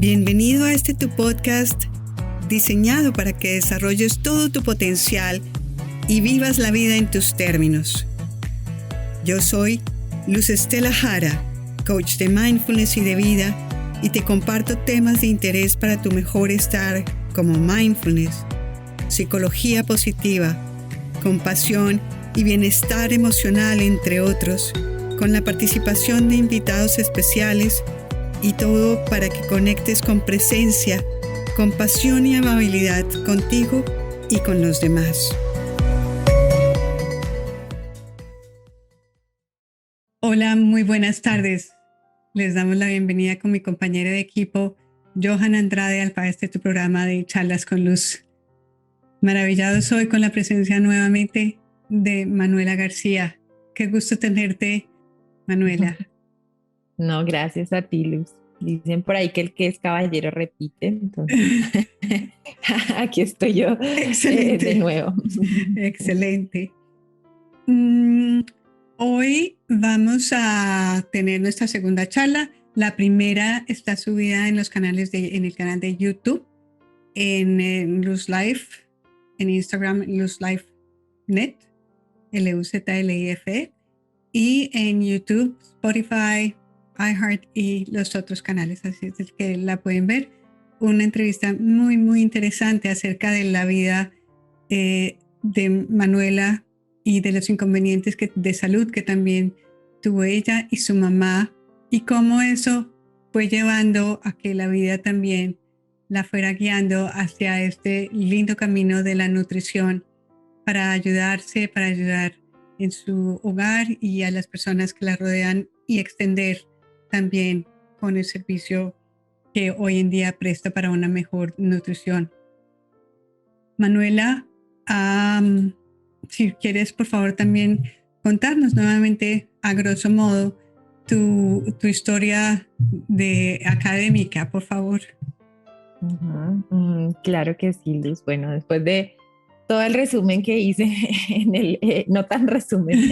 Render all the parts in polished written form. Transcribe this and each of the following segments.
Bienvenido a tu podcast diseñado para que desarrolles todo tu potencial y vivas la vida en tus términos. Yo soy Luz Estela Jara, coach de mindfulness y de vida, y te comparto temas de interés para tu mejor estar como mindfulness, psicología positiva, compasión y bienestar emocional, entre otros, con la participación de invitados especiales y todo para que conectes con presencia, compasión y amabilidad contigo y con los demás. Hola, muy buenas tardes. Les damos la bienvenida con mi compañera de equipo, Johanna Andrade, a tu programa de Charlas con Luz. Maravillado soy con la presencia nuevamente de Manuela García. Qué gusto tenerte, Manuela. No, gracias a ti, Luz. Dicen por ahí que el que es caballero repite, entonces aquí estoy yo. Excelente. De nuevo. Excelente. Hoy vamos a tener nuestra segunda charla. La primera está subida en en el canal de YouTube, en Luz Life, en Instagram, Luz Life Net, LUZLIFE, y en YouTube, Spotify, iHeart y los otros canales, así es que la pueden ver. Una entrevista muy, muy interesante acerca de la vida de Manuela y de los inconvenientes de salud que también tuvo ella y su mamá, y cómo eso fue llevando a que la vida también la fuera guiando hacia este lindo camino de la nutrición para ayudarse, para ayudar en su hogar y a las personas que la rodean, y extender también con el servicio que hoy en día presta para una mejor nutrición. Manuela, si quieres, por favor, también contarnos nuevamente, a grosso modo, tu historia académica, por favor. Claro que sí, Luz. Bueno, después de todo el resumen que hice en el, no tan resumido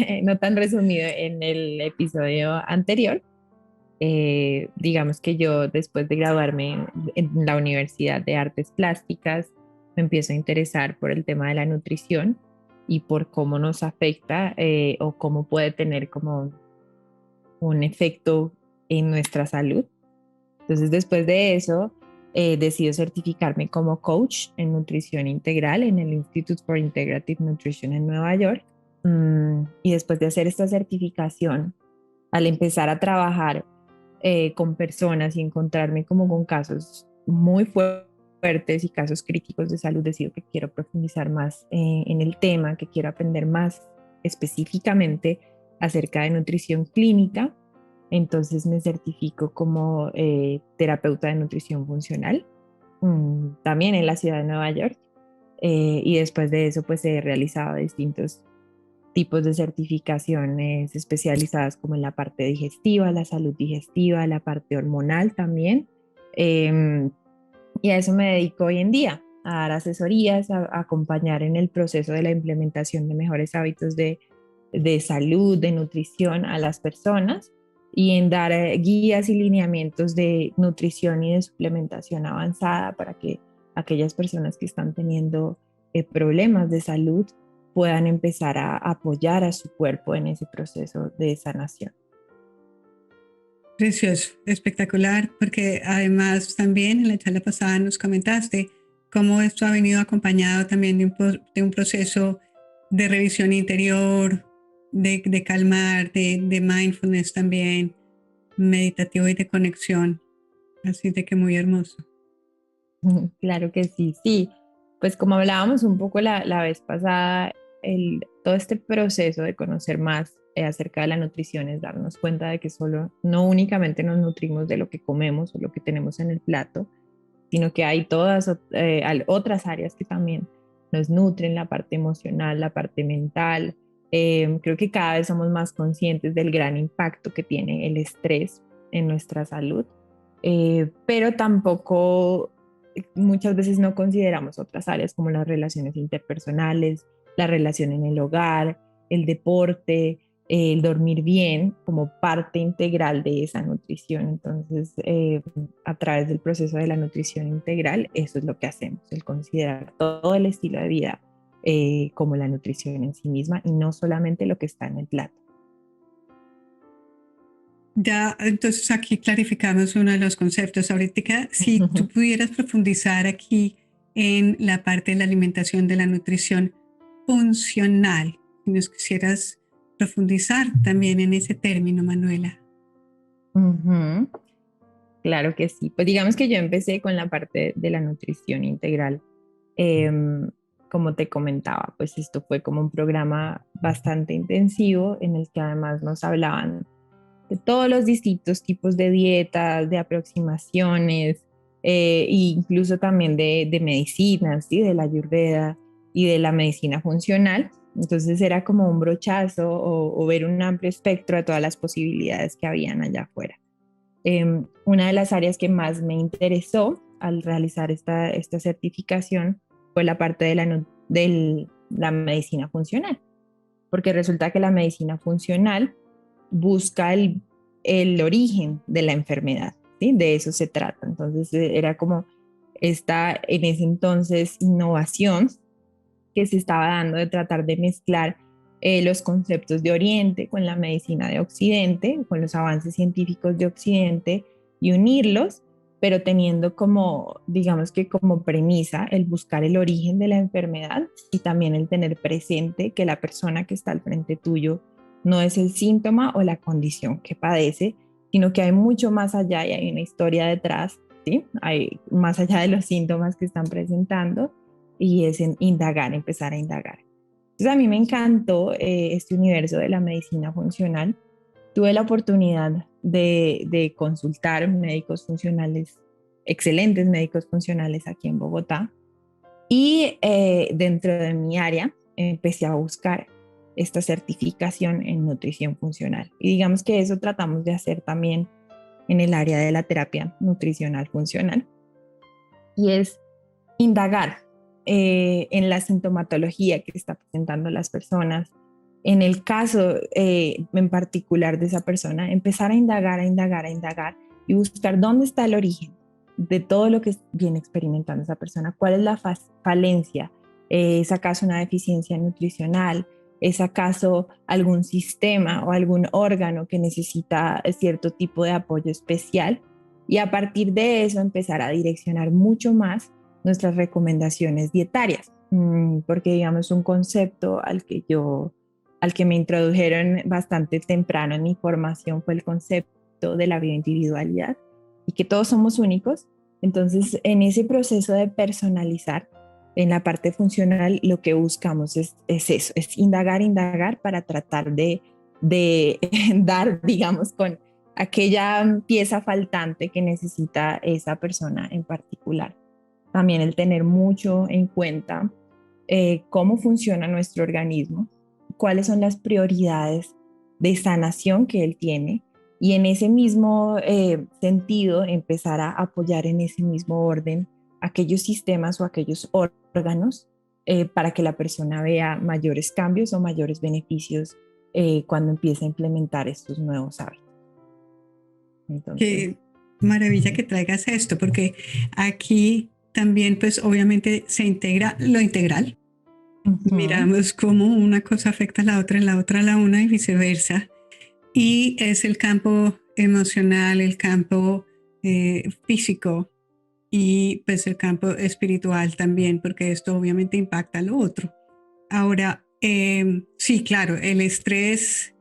en el episodio anterior, digamos que yo, después de graduarme en la Universidad de Artes Plásticas, me empiezo a interesar por el tema de la nutrición y por cómo nos afecta o cómo puede tener como un efecto en nuestra salud. Entonces, después de eso, decido certificarme como coach en nutrición integral en el Institute for Integrative Nutrition en Nueva York. Y después de hacer esta certificación, al empezar a trabajar con personas y encontrarme como con casos muy fuertes y casos críticos de salud, decido que quiero profundizar más en el tema, que quiero aprender más específicamente acerca de nutrición clínica. Entonces me certifico como terapeuta de nutrición funcional, también en la ciudad de Nueva York. Y después de eso, pues he realizado distintos tipos de certificaciones especializadas como en la parte digestiva, la salud digestiva, la parte hormonal también. Y a eso me dedico hoy en día, a dar asesorías, a acompañar en el proceso de la implementación de mejores hábitos de salud, de nutrición a las personas, y en dar guías y lineamientos de nutrición y de suplementación avanzada para que aquellas personas que están teniendo problemas de salud puedan empezar a apoyar a su cuerpo en ese proceso de sanación. Precioso, espectacular, porque además también en la charla pasada nos comentaste cómo esto ha venido acompañado también de un proceso de revisión interior, de calmar, de mindfulness también, meditativo y de conexión. Así de que muy hermoso. Claro que sí, sí. Pues como hablábamos un poco la vez pasada, todo este proceso de conocer más acerca de la nutrición es darnos cuenta de que no únicamente nos nutrimos de lo que comemos o lo que tenemos en el plato, sino que hay todas otras áreas que también nos nutren, la parte emocional, la parte mental. Creo que cada vez somos más conscientes del gran impacto que tiene el estrés en nuestra salud, pero tampoco muchas veces no consideramos otras áreas como las relaciones interpersonales, la relación en el hogar, el deporte, el dormir bien como parte integral de esa nutrición. Entonces, a través del proceso de la nutrición integral, eso es lo que hacemos, el considerar todo el estilo de vida como la nutrición en sí misma y no solamente lo que está en el plato. Ya, entonces aquí clarificamos uno de los conceptos. Ahorita, si tú pudieras profundizar aquí en la parte de la alimentación, de la nutrición funcional, si nos quisieras profundizar también en ese término, Manuela. Ujú. Claro que sí. Pues digamos que yo empecé con la parte de la nutrición integral. Em, Como te comentaba, pues esto fue como un programa bastante intensivo en el que además nos hablaban de todos los distintos tipos de dietas, de aproximaciones, e incluso también de medicinas, ¿sí? De la Ayurveda y de la medicina funcional. Entonces era como un brochazo o ver un amplio espectro de todas las posibilidades que habían allá afuera. Una de las áreas que más me interesó al realizar esta certificación fue la parte de la medicina funcional, porque resulta que la medicina funcional busca el origen de la enfermedad, ¿sí? De eso se trata. Entonces era como esta, en ese entonces, innovación que se estaba dando de tratar de mezclar los conceptos de Oriente con la medicina de Occidente, con los avances científicos de Occidente y unirlos, pero teniendo como, digamos que como premisa el buscar el origen de la enfermedad y también el tener presente que la persona que está al frente tuyo no es el síntoma o la condición que padece, sino que hay mucho más allá y hay una historia detrás, ¿sí? Hay más allá de los síntomas que están presentando y es en indagar, empezar a indagar. Entonces a mí me encantó este universo de la medicina funcional. Tuve la oportunidad de consultar médicos funcionales, excelentes médicos funcionales aquí en Bogotá. Y dentro de mi área empecé a buscar esta certificación en nutrición funcional. Y digamos que eso tratamos de hacer también en el área de la terapia nutricional funcional. Y es indagar en la sintomatología que está presentando las personas. En el caso en particular de esa persona, empezar a indagar, a indagar, a indagar y buscar dónde está el origen de todo lo que viene experimentando esa persona, cuál es la falencia, ¿es acaso una deficiencia nutricional? ¿Es acaso algún sistema o algún órgano que necesita cierto tipo de apoyo especial? Y a partir de eso empezar a direccionar mucho más nuestras recomendaciones dietarias, porque digamos un concepto al que me introdujeron bastante temprano en mi formación fue el concepto de la bioindividualidad y que todos somos únicos. Entonces, en ese proceso de personalizar, en la parte funcional, lo que buscamos es eso, es indagar, indagar para tratar de dar, digamos, con aquella pieza faltante que necesita esa persona en particular. También el tener mucho en cuenta cómo funciona nuestro organismo, cuáles son las prioridades de sanación que él tiene y en ese mismo sentido empezar a apoyar en ese mismo orden aquellos sistemas o aquellos órganos para que la persona vea mayores cambios o mayores beneficios cuando empiece a implementar estos nuevos hábitos. Entonces, Qué maravilla que traigas esto, porque aquí también pues obviamente se integra lo integral. Miramos cómo una cosa afecta a la otra a la una y viceversa. Y es el campo emocional, el campo físico y pues el campo espiritual también, porque esto obviamente impacta a lo otro. Ahora, sí, claro, el estrés,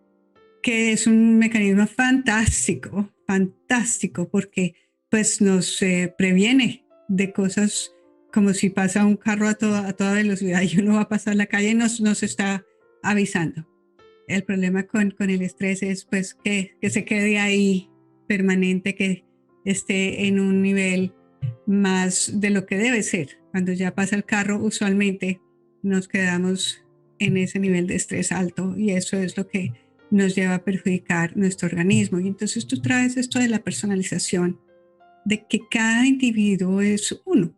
que es un mecanismo fantástico, fantástico, porque pues nos previene de cosas como si pasa un carro a toda velocidad y uno va a pasar la calle y nos está avisando. El problema con el estrés es pues que se quede ahí permanente, que esté en un nivel más de lo que debe ser. Cuando ya pasa el carro, usualmente nos quedamos en ese nivel de estrés alto y eso es lo que nos lleva a perjudicar nuestro organismo. Y entonces tú traes esto de la personalización, de que cada individuo es uno.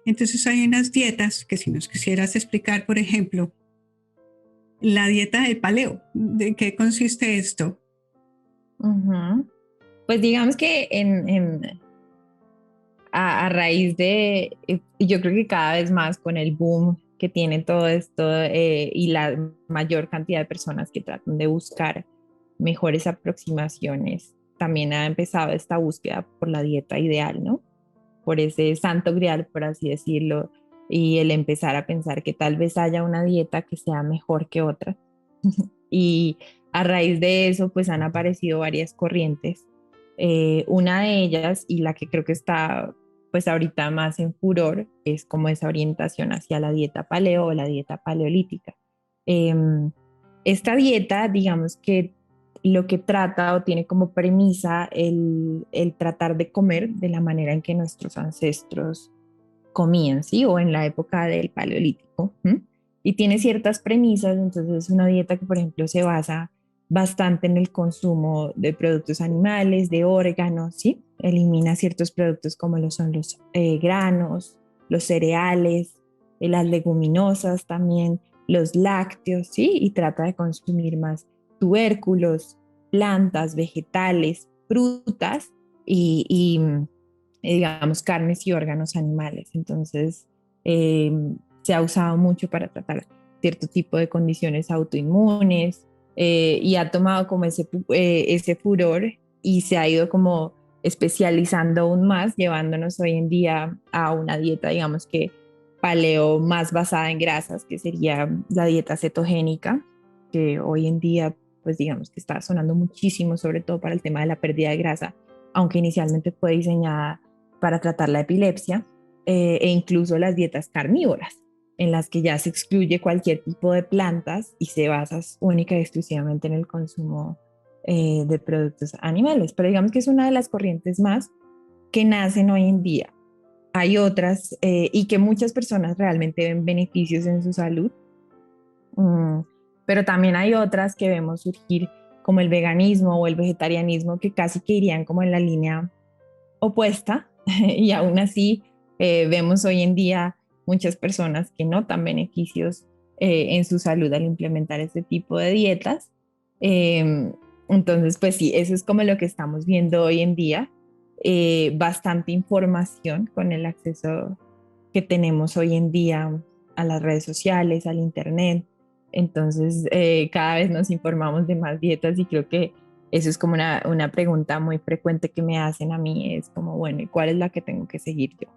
Entonces hay unas dietas que si nos quisieras explicar, por ejemplo, la dieta del paleo. ¿De qué consiste esto? Pues digamos que a raíz de, yo creo que cada vez más con el boom que tiene todo esto y la mayor cantidad de personas que tratan de buscar mejores aproximaciones, también ha empezado esta búsqueda por la dieta ideal, ¿no? Por ese santo grial, por así decirlo, y el empezar a pensar que tal vez haya una dieta que sea mejor que otra. Y a raíz de eso, pues han aparecido varias corrientes. Una de ellas, y la que creo que está pues ahorita más en furor, es como esa orientación hacia la dieta paleo o la dieta paleolítica. Esta dieta, digamos que lo que trata o tiene como premisa el tratar de comer de la manera en que nuestros ancestros comían, ¿sí? O en la época del paleolítico. ¿M? Y tiene ciertas premisas, entonces es una dieta que, por ejemplo, se basa bastante en el consumo de productos animales, de órganos, ¿sí? Elimina ciertos productos como lo son los granos, los cereales, las leguminosas también, los lácteos, ¿sí? Y trata de consumir más tubérculos, plantas, vegetales, frutas y digamos, carnes y órganos animales. Entonces, eh, se ha usado mucho para tratar cierto tipo de condiciones autoinmunes y ha tomado como ese furor y se ha ido como especializando aún más, llevándonos hoy en día a una dieta, digamos que paleo más basada en grasas, que sería la dieta cetogénica, que hoy en día, pues digamos que está sonando muchísimo, sobre todo para el tema de la pérdida de grasa, aunque inicialmente fue diseñada para tratar la epilepsia, e incluso las dietas carnívoras, en las que ya se excluye cualquier tipo de plantas y se basa única y exclusivamente en el consumo de productos animales. Pero digamos que es una de las corrientes más que nacen hoy en día. Hay otras y que muchas personas realmente ven beneficios en su salud, pero también hay otras que vemos surgir como el veganismo o el vegetarianismo que casi que irían como en la línea opuesta y aún así vemos hoy en día muchas personas que notan beneficios en su salud al implementar este tipo de dietas. Eh, entonces, pues sí, eso es como lo que estamos viendo hoy en día. Bastante información con el acceso que tenemos hoy en día a las redes sociales, al internet. Entonces, cada vez nos informamos de más dietas y creo que eso es como una pregunta muy frecuente que me hacen a mí, es como, bueno, ¿y cuál es la que tengo que seguir yo?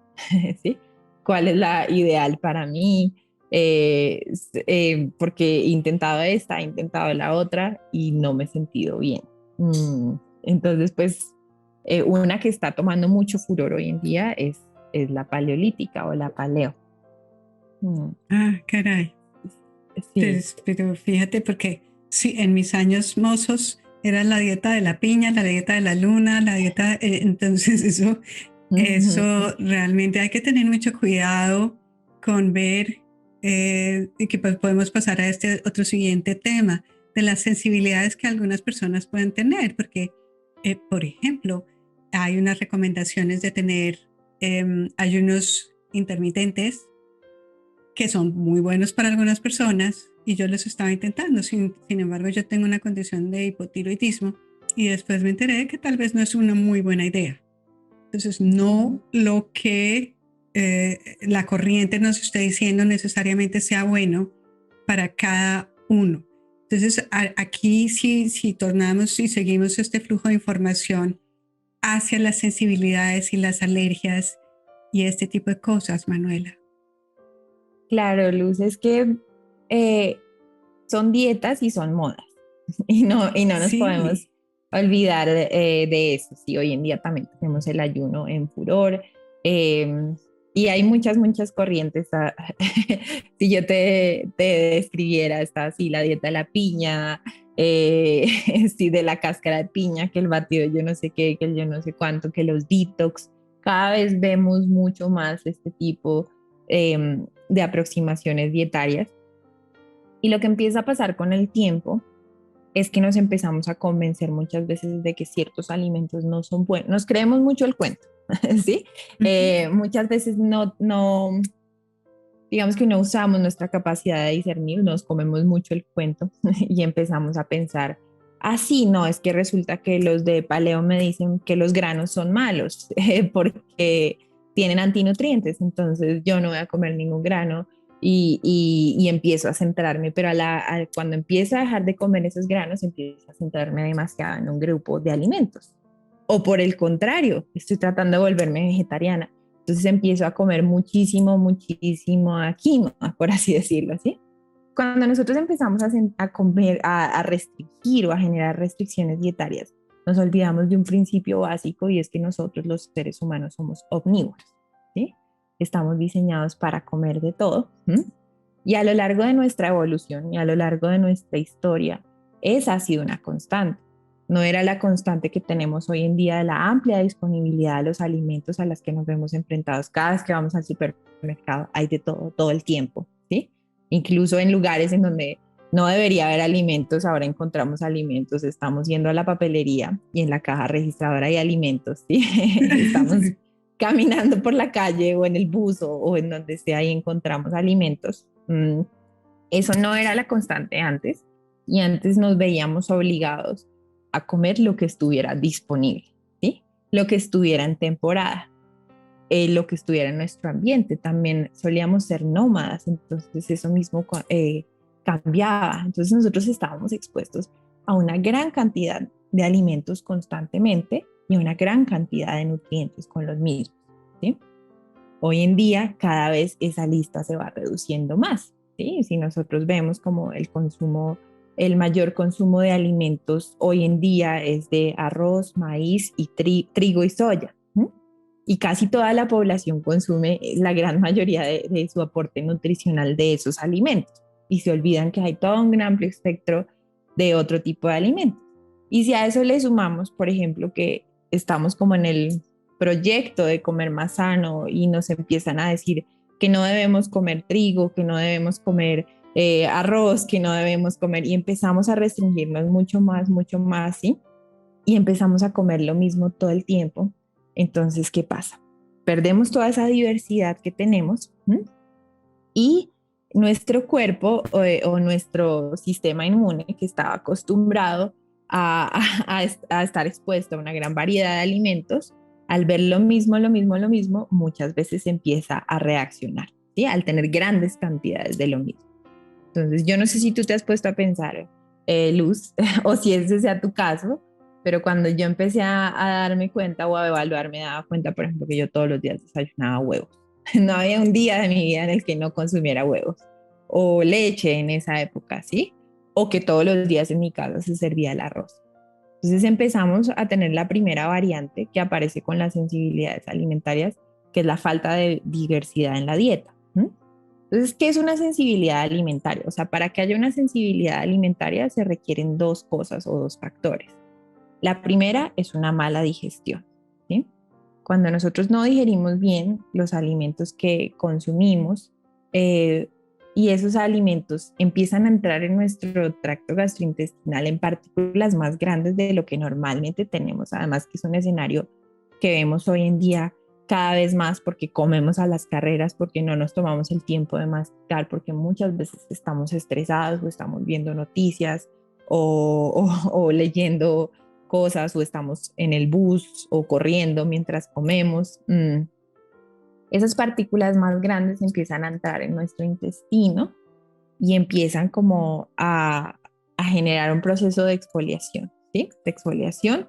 ¿Sí? ¿Cuál es la ideal para mí? Porque he intentado esta, he intentado la otra y no me he sentido bien. Entonces, pues, una que está tomando mucho furor hoy en día es la paleolítica o la paleo. Ah, caray. Sí. Pero fíjate, porque sí, en mis años mozos era la dieta de la piña, la dieta de la luna, la dieta, entonces eso realmente hay que tener mucho cuidado con ver y que pues podemos pasar a este otro siguiente tema de las sensibilidades que algunas personas pueden tener, porque, por ejemplo, hay unas recomendaciones de tener ayunos intermitentes que son muy buenos para algunas personas y yo los estaba intentando. Sin embargo, yo tengo una condición de hipotiroidismo y después me enteré de que tal vez no es una muy buena idea. Entonces, no lo que la corriente nos esté diciendo necesariamente sea bueno para cada uno. Entonces, aquí si tornamos y seguimos este flujo de información hacia las sensibilidades y las alergias y este tipo de cosas, Manuela. Claro, Luz, es que eh, son dietas y son modas y no nos podemos Sí, olvidar de eso. Sí, hoy en día también tenemos el ayuno en furor eh, y hay muchas corrientes. Si yo te describiera, está así la dieta de la piña, eh, sí, de la cáscara de piña, que el batido yo no sé qué, que el yo no sé cuánto, que los detox. Cada vez vemos mucho más este tipo de aproximaciones dietarias. Y lo que empieza a pasar con el tiempo es que nos empezamos a convencer muchas veces de que ciertos alimentos no son buenos. Nos creemos mucho el cuento, ¿sí? uh -huh. Muchas veces no digamos que no usamos nuestra capacidad de discernir, nos comemos mucho el cuento y empezamos a pensar, así no, es que resulta que los de paleo me dicen que los granos son malos porque tienen antinutrientes, entonces yo no voy a comer ningún grano y empiezo a centrarme, pero cuando empiezo a dejar de comer esos granos, empiezo a centrarme demasiado en un grupo de alimentos. O por el contrario, estoy tratando de volverme vegetariana. Entonces empiezo a comer muchísimo, muchísimo quinoa, por así decirlo, ¿sí? Cuando nosotros empezamos a comer, a restringir o a generar restricciones dietarias, nos olvidamos de un principio básico y es que nosotros los seres humanos somos omnívoros, ¿sí? Estamos diseñados para comer de todo. Y a lo largo de nuestra evolución y a lo largo de nuestra historia, esa ha sido una constante. No era la constante que tenemos hoy en día de la amplia disponibilidad de los alimentos a las que nos vemos enfrentados. Cada vez que vamos al supermercado hay de todo, todo el tiempo, ¿sí? Incluso en lugares en donde no debería haber alimentos, ahora encontramos alimentos. Estamos yendo a la papelería y en la caja registradora hay alimentos, ¿sí? Estamos caminando por la calle o en el bus o en donde sea y encontramos alimentos. Eso no era la constante antes y antes nos veíamos obligados a comer lo que estuviera disponible, ¿sí? Lo que estuviera en temporada, lo que estuviera en nuestro ambiente. También solíamos ser nómadas, entonces eso mismo cambiaba. Entonces nosotros estábamos expuestos a una gran cantidad de alimentos constantemente y a una gran cantidad de nutrientes con los mismos, ¿sí? Hoy en día cada vez esa lista se va reduciendo más, ¿sí? Si nosotros vemos como el mayor consumo de alimentos hoy en día es de arroz, maíz y trigo y soya. Y casi toda la población consume la gran mayoría de su aporte nutricional de esos alimentos. Y se olvidan que hay todo un amplio espectro de otro tipo de alimentos. Y si a eso le sumamos, por ejemplo, que estamos como en el proyecto de comer más sano y nos empiezan a decir que no debemos comer trigo, que no debemos comer arroz, que no debemos comer, y empezamos a restringirnos mucho más, ¿sí? Y empezamos a comer lo mismo todo el tiempo. Entonces, ¿qué pasa? Perdemos toda esa diversidad que tenemos, ¿sí? Y nuestro cuerpo o nuestro sistema inmune, que estaba acostumbrado a estar expuesto a una gran variedad de alimentos, al ver lo mismo, muchas veces empieza a reaccionar, ¿sí? Al tener grandes cantidades de lo mismo. Entonces, yo no sé si tú te has puesto a pensar, Luz, o si ese sea tu caso, pero cuando yo empecé a darme cuenta o a evaluar, me daba cuenta, por ejemplo, que yo todos los días desayunaba huevos. No había un día de mi vida en el que no consumiera huevos o leche en esa época, ¿sí? O que todos los días en mi casa se servía el arroz. Entonces empezamos a tener la primera variante que aparece con las sensibilidades alimentarias, que es la falta de diversidad en la dieta. Entonces, ¿qué es una sensibilidad alimentaria? O sea, para que haya una sensibilidad alimentaria se requieren dos cosas o dos factores. La primera es una mala digestión, ¿sí? Cuando nosotros no digerimos bien los alimentos que consumimos y esos alimentos empiezan a entrar en nuestro tracto gastrointestinal en partículas más grandes de lo que normalmente tenemos, además que es un escenario que vemos hoy en día cada vez más porque comemos a las carreras, porque no nos tomamos el tiempo de masticar, porque muchas veces estamos estresados o estamos viendo noticias o leyendo cosas o estamos en el bus o corriendo mientras comemos. Esas partículas más grandes empiezan a entrar en nuestro intestino y empiezan como a generar un proceso de exfoliación, ¿sí? De exfoliación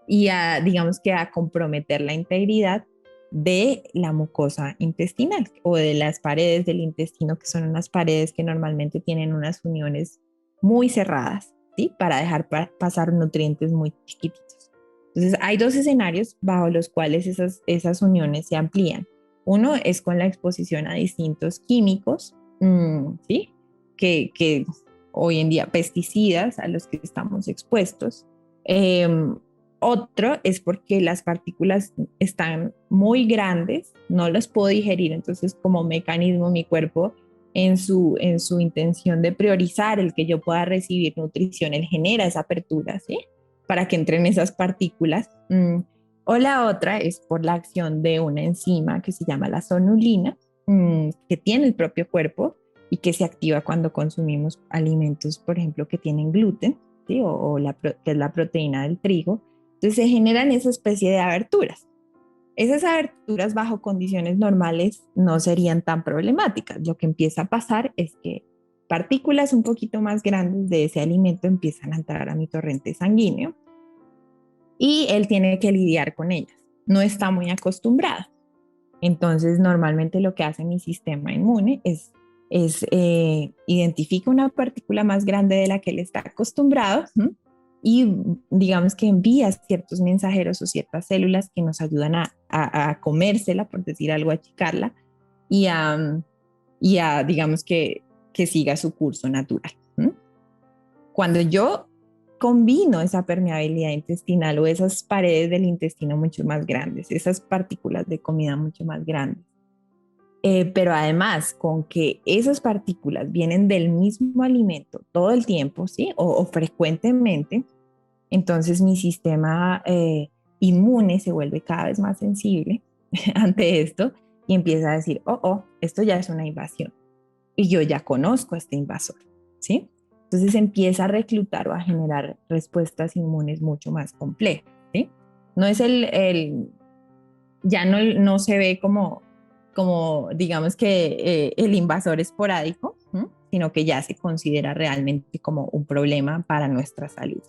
y digamos que a comprometer la integridad de la mucosa intestinal o de las paredes del intestino, que son unas paredes que normalmente tienen unas uniones muy cerradas, ¿sí? Para dejar pasar nutrientes muy chiquititos. Entonces, hay dos escenarios bajo los cuales esas uniones se amplían. Uno es con la exposición a distintos químicos, ¿sí? Que hoy en día pesticidas a los que estamos expuestos. Otro es porque las partículas están muy grandes, no las puedo digerir, entonces como mecanismo mi cuerpo en su intención de priorizar el que yo pueda recibir nutrición, él genera esa apertura, ¿sí? Para que entren esas partículas. O la otra es por la acción de una enzima que se llama la sonulina, que tiene el propio cuerpo y que se activa cuando consumimos alimentos, por ejemplo, que tienen gluten, ¿sí? Que es la proteína del trigo. Entonces se generan esa especie de aberturas. Esas aberturas bajo condiciones normales no serían tan problemáticas. Lo que empieza a pasar es que partículas un poquito más grandes de ese alimento empiezan a entrar a mi torrente sanguíneo y él tiene que lidiar con ellas. No está muy acostumbrado. Entonces, normalmente lo que hace mi sistema inmune es identifica una partícula más grande de la que él está acostumbrado, ¿sí? Y digamos que envía ciertos mensajeros o ciertas células que nos ayudan a comérsela, por decir algo, a achicarla y a digamos que siga su curso natural. ¿Sí? Cuando yo combino esa permeabilidad intestinal o esas paredes del intestino mucho más grandes, esas partículas de comida mucho más grandes, pero además con que esas partículas vienen del mismo alimento todo el tiempo, ¿sí? O frecuentemente, entonces mi sistema inmune se vuelve cada vez más sensible ante esto y empieza a decir, esto ya es una invasión y yo ya conozco a este invasor, ¿sí? Entonces empieza a reclutar o a generar respuestas inmunes mucho más complejas, ¿sí? No es ya no se ve como digamos que el invasor esporádico, ¿sí? Sino que ya se considera realmente como un problema para nuestra salud.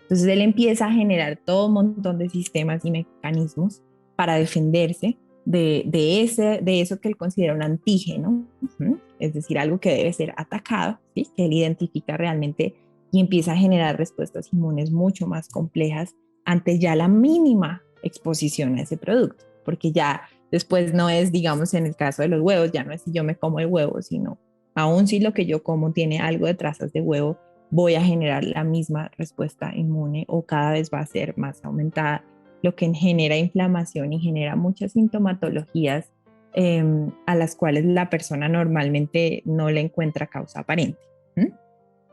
Entonces él empieza a generar todo un montón de sistemas y mecanismos para defenderse de eso que él considera un antígeno, ¿sí? Es decir, algo que debe ser atacado, ¿sí? Que él identifica realmente y empieza a generar respuestas inmunes mucho más complejas ante ya la mínima exposición a ese producto, porque ya después no es, digamos, en el caso de los huevos, ya no es si yo me como el huevo, sino aún si lo que yo como tiene algo de trazas de huevo, voy a generar la misma respuesta inmune o cada vez va a ser más aumentada, lo que genera inflamación y genera muchas sintomatologías a las cuales la persona normalmente no le encuentra causa aparente. ¿Mm?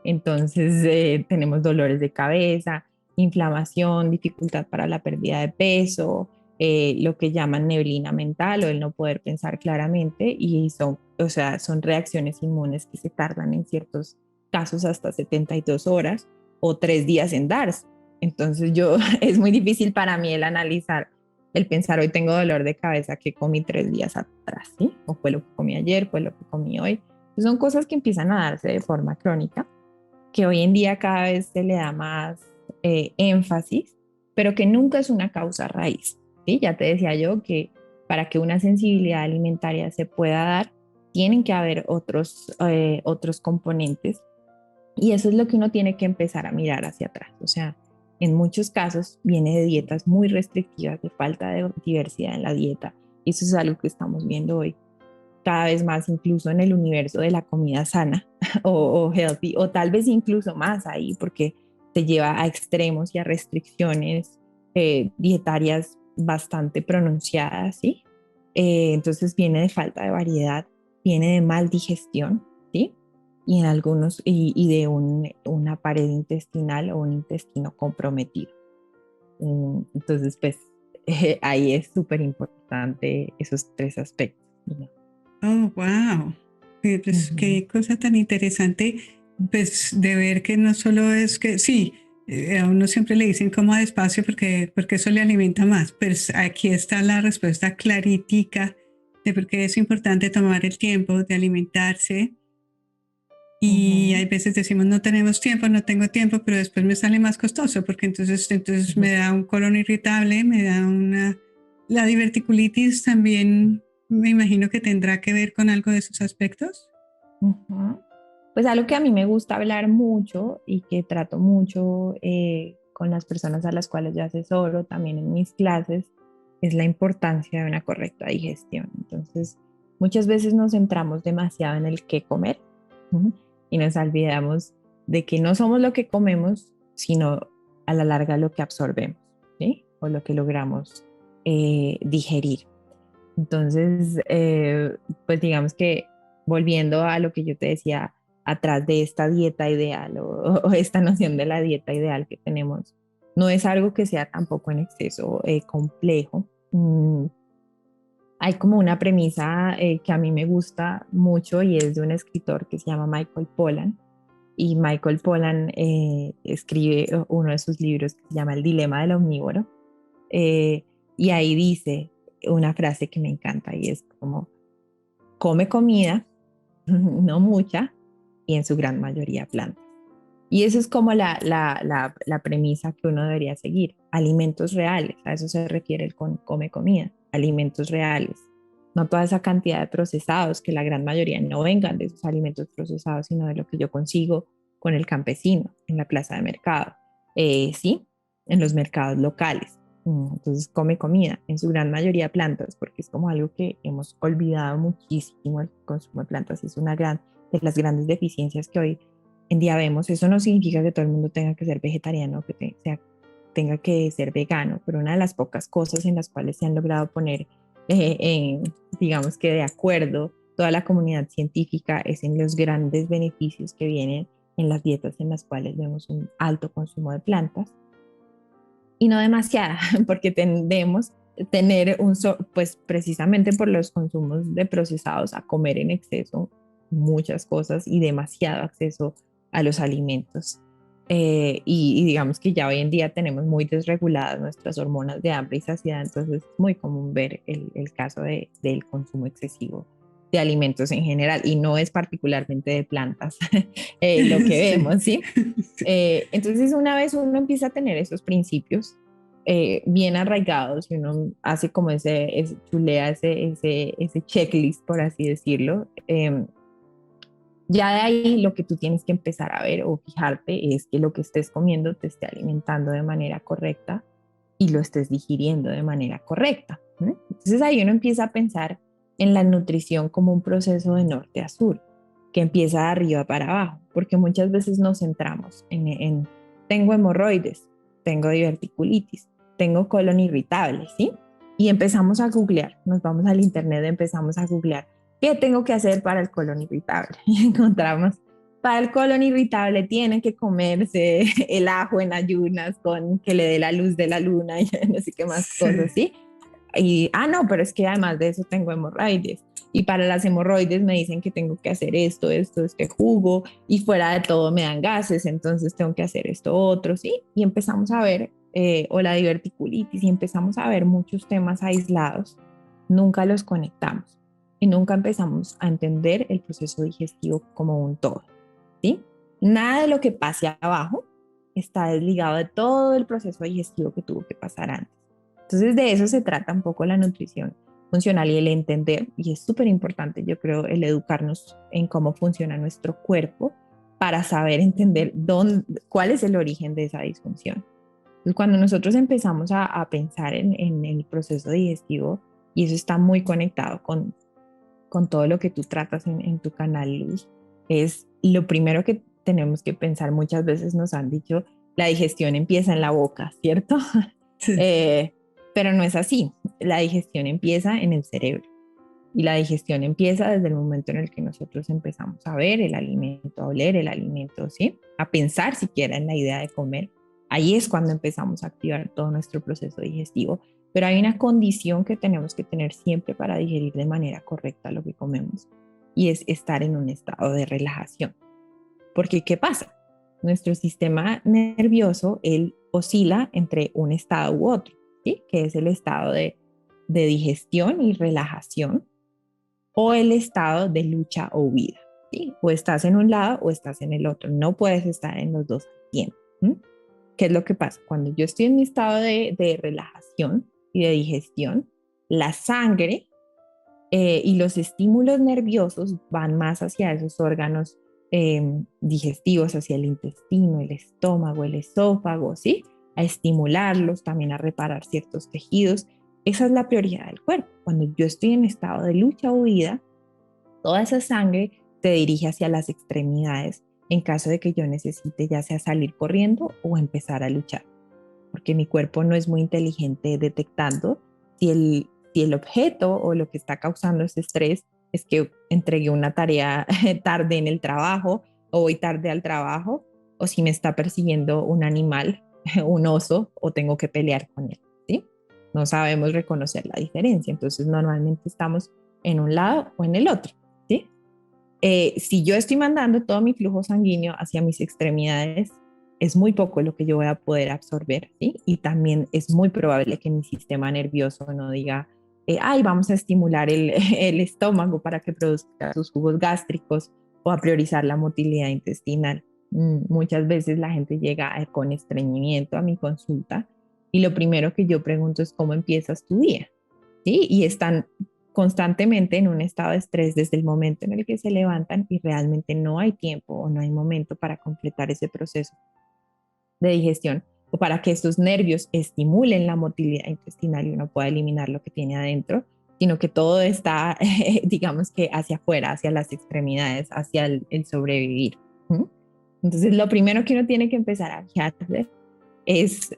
Entonces tenemos dolores de cabeza, inflamación, dificultad para la pérdida de peso, lo que llaman neblina mental o el no poder pensar claramente y son reacciones inmunes que se tardan en ciertos casos hasta 72 horas o 3 días en darse. Entonces es muy difícil para mí el analizar, el pensar hoy tengo dolor de cabeza que comí 3 días atrás, ¿sí? O fue lo que comí ayer, fue lo que comí hoy. Son cosas que empiezan a darse de forma crónica, que hoy en día cada vez se le da más énfasis, pero que nunca es una causa raíz. ¿Sí? Ya te decía yo que para que una sensibilidad alimentaria se pueda dar, tienen que haber otros componentes y eso es lo que uno tiene que empezar a mirar hacia atrás. O sea, en muchos casos viene de dietas muy restrictivas, de falta de diversidad en la dieta. Y eso es algo que estamos viendo hoy cada vez más, incluso en el universo de la comida sana o healthy, o tal vez incluso más ahí, porque se lleva a extremos y a restricciones dietarias bastante pronunciadas, ¿sí? Entonces viene de falta de variedad, viene de mal digestión, ¿sí? Y en algunos, y de una pared intestinal o un intestino comprometido. Entonces, pues ahí es súper importante esos 3 aspectos, ¿no? Oh, wow. Pues Ujú. qué cosa tan interesante, pues de ver que no solo es que, sí, a uno siempre le dicen coma despacio porque eso le alimenta más, pero aquí está la respuesta claritica de por qué es importante tomar el tiempo de alimentarse. Y Ujú. hay veces decimos no tenemos tiempo, no tengo tiempo, pero después me sale más costoso porque entonces me da un colon irritable, me da una... La diverticulitis también me imagino que tendrá que ver con algo de esos aspectos. Ujú. Pues algo que a mí me gusta hablar mucho y que trato mucho con las personas a las cuales yo asesoro, también en mis clases, es la importancia de una correcta digestión. Entonces, muchas veces nos centramos demasiado en el qué comer, ¿sí? Y nos olvidamos de que no somos lo que comemos, sino a la larga lo que absorbemos, ¿sí? O lo que logramos digerir. Entonces, pues digamos que volviendo a lo que yo te decía, atrás de esta dieta ideal o esta noción de la dieta ideal que tenemos, no es algo que sea tampoco en exceso complejo. hay como una premisa que a mí me gusta mucho y es de un escritor que se llama Michael Pollan. Y Michael Pollan escribe uno de sus libros que se llama El dilema del omnívoro. eh, y ahí dice una frase que me encanta y es como, come comida, no mucha, y en su gran mayoría plantas. Y eso es como la premisa que uno debería seguir. Alimentos reales, a eso se refiere el come comida, alimentos reales. No toda esa cantidad de procesados, que la gran mayoría no vengan de esos alimentos procesados, sino de lo que yo consigo con el campesino en la plaza de mercado. Sí, en los mercados locales. Entonces come comida, en su gran mayoría plantas, porque es como algo que hemos olvidado muchísimo, el consumo de plantas es una de las grandes deficiencias que hoy en día vemos. Eso no significa que todo el mundo tenga que ser vegetariano, tenga que ser vegano, pero una de las pocas cosas en las cuales se han logrado poner, digamos que de acuerdo toda la comunidad científica es en los grandes beneficios que vienen en las dietas en las cuales vemos un alto consumo de plantas y no demasiada, porque tendemos a tener pues precisamente por los consumos de procesados a comer en exceso muchas cosas y demasiado acceso a los alimentos. Y digamos que ya hoy en día tenemos muy desreguladas nuestras hormonas de hambre y saciedad, entonces es muy común ver el caso del consumo excesivo de alimentos en general y no es particularmente de plantas lo que Sí, vemos, ¿sí? sí. Entonces una vez uno empieza a tener esos principios bien arraigados y uno hace como chulea ese checklist, por así decirlo, ya de ahí lo que tú tienes que empezar a ver o fijarte es que lo que estés comiendo te esté alimentando de manera correcta y lo estés digiriendo de manera correcta. Entonces ahí uno empieza a pensar en la nutrición como un proceso de norte a sur, que empieza de arriba para abajo, porque muchas veces nos centramos en tengo hemorroides, tengo diverticulitis, tengo colon irritable, ¿sí? Y empezamos a googlear, nos vamos al internet, empezamos a googlear ¿qué tengo que hacer para el colon irritable? Y encontramos, para el colon irritable tienen que comerse el ajo en ayunas con que le dé la luz de la luna y no sé qué más cosas, Sí. ¿sí? Y, no, pero es que además de eso tengo hemorroides. Y para las hemorroides me dicen que tengo que hacer este jugo, y fuera de todo me dan gases, entonces tengo que hacer esto otro, ¿sí? Y empezamos a ver, o la diverticulitis, y empezamos a ver muchos temas aislados, nunca los conectamos y nunca empezamos a entender el proceso digestivo como un todo, ¿sí? Nada de lo que pase abajo está desligado de todo el proceso digestivo que tuvo que pasar antes. Entonces de eso se trata un poco la nutrición funcional y el entender, y es súper importante yo creo el educarnos en cómo funciona nuestro cuerpo para saber entender cuál es el origen de esa disfunción. Entonces, cuando nosotros empezamos a pensar en el proceso digestivo, y eso está muy conectado con todo lo que tú tratas en tu canal, Luz, es lo primero que tenemos que pensar. Muchas veces nos han dicho, la digestión empieza en la boca, ¿cierto? Sí. Eh, pero no es así. La digestión empieza en el cerebro. Y la digestión empieza desde el momento en el que nosotros empezamos a ver el alimento, a oler el alimento, ¿sí? A pensar siquiera en la idea de comer. Ahí es cuando empezamos a activar todo nuestro proceso digestivo. Pero hay una condición que tenemos que tener siempre para digerir de manera correcta lo que comemos, y es estar en un estado de relajación. Porque, ¿qué pasa? Nuestro sistema nervioso, él oscila entre un estado u otro, ¿sí? Que es el estado de digestión y relajación, o el estado de lucha o huida, ¿sí? O estás en un lado o estás en el otro. No puedes estar en los dos al tiempo. ¿Sí? ¿Qué es lo que pasa? Cuando yo estoy en mi estado de relajación y de digestión, la sangre y los estímulos nerviosos van más hacia esos órganos digestivos, hacia el intestino, el estómago, el esófago, ¿sí? A estimularlos, también a reparar ciertos tejidos. Esa es la prioridad del cuerpo. Cuando yo estoy en estado de lucha o huida, toda esa sangre se dirige hacia las extremidades en caso de que yo necesite ya sea salir corriendo o empezar a luchar, porque mi cuerpo no es muy inteligente detectando si el objeto o lo que está causando ese estrés es que entregué una tarea tarde en el trabajo o voy tarde al trabajo, o si me está persiguiendo un animal, un oso, o tengo que pelear con él, ¿sí? no sabemos reconocer la diferencia. Entonces normalmente estamos en un lado o en el otro, ¿sí? Si yo estoy mandando todo mi flujo sanguíneo hacia mis extremidades, es muy poco lo que yo voy a poder absorber, ¿sí? Y también es muy probable que mi sistema nervioso no diga, ay, vamos a estimular el estómago para que produzca sus jugos gástricos o a priorizar la motilidad intestinal. Muchas veces la gente llega con estreñimiento a mi consulta y lo primero que yo pregunto es cómo empiezas tu día, ¿sí? Y están constantemente en un estado de estrés desde el momento en el que se levantan y realmente no hay tiempo o no hay momento para completar ese proceso de digestión o para que estos nervios estimulen la motilidad intestinal y uno pueda eliminar lo que tiene adentro, sino que todo está, digamos que hacia afuera, hacia las extremidades, hacia el sobrevivir. ¿Mm? Entonces, lo primero que uno tiene que empezar a fijarse es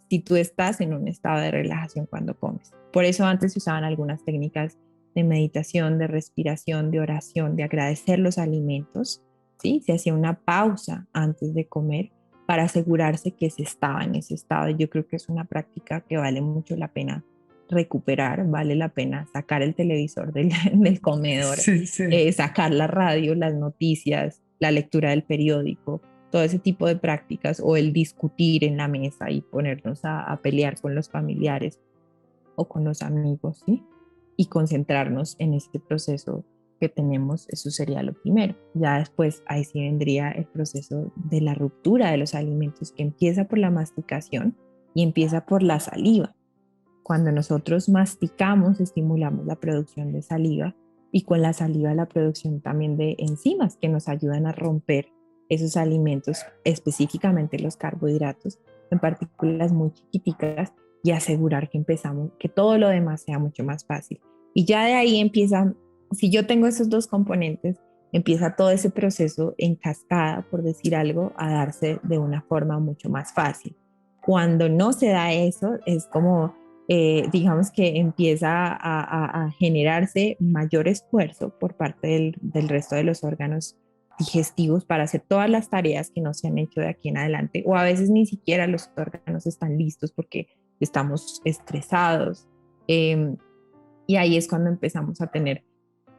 si tú estás en un estado de relajación cuando comes. Por eso antes se usaban algunas técnicas de meditación, de respiración, de oración, de agradecer los alimentos, ¿sí? Se hacía una pausa antes de comer para asegurarse que se estaba en ese estado. Yo creo que es una práctica que vale mucho la pena recuperar, vale la pena sacar el televisor del comedor, Sí, sí. sacar la radio, las noticias, la lectura del periódico, todo ese tipo de prácticas, o el discutir en la mesa y ponernos a pelear con los familiares o con los amigos, ¿sí? Y concentrarnos en este proceso que tenemos, eso sería lo primero. Ya después ahí sí vendría el proceso de la ruptura de los alimentos, que empieza por la masticación y empieza por la saliva. Cuando nosotros masticamos, estimulamos la producción de saliva y con la saliva la producción también de enzimas que nos ayudan a romper esos alimentos, específicamente los carbohidratos, en partículas muy chiquiticas y asegurar que empezamos, que todo lo demás sea mucho más fácil. Y ya de ahí empieza, si yo tengo esos dos componentes, empieza todo ese proceso en cascada, por decir algo, a darse de una forma mucho más fácil. Cuando no se da eso, es como digamos que empieza a generarse mayor esfuerzo por parte del resto de los órganos digestivos para hacer todas las tareas que no se han hecho de aquí en adelante, o a veces ni siquiera los órganos están listos porque estamos estresados. eh, y ahí es cuando empezamos a tener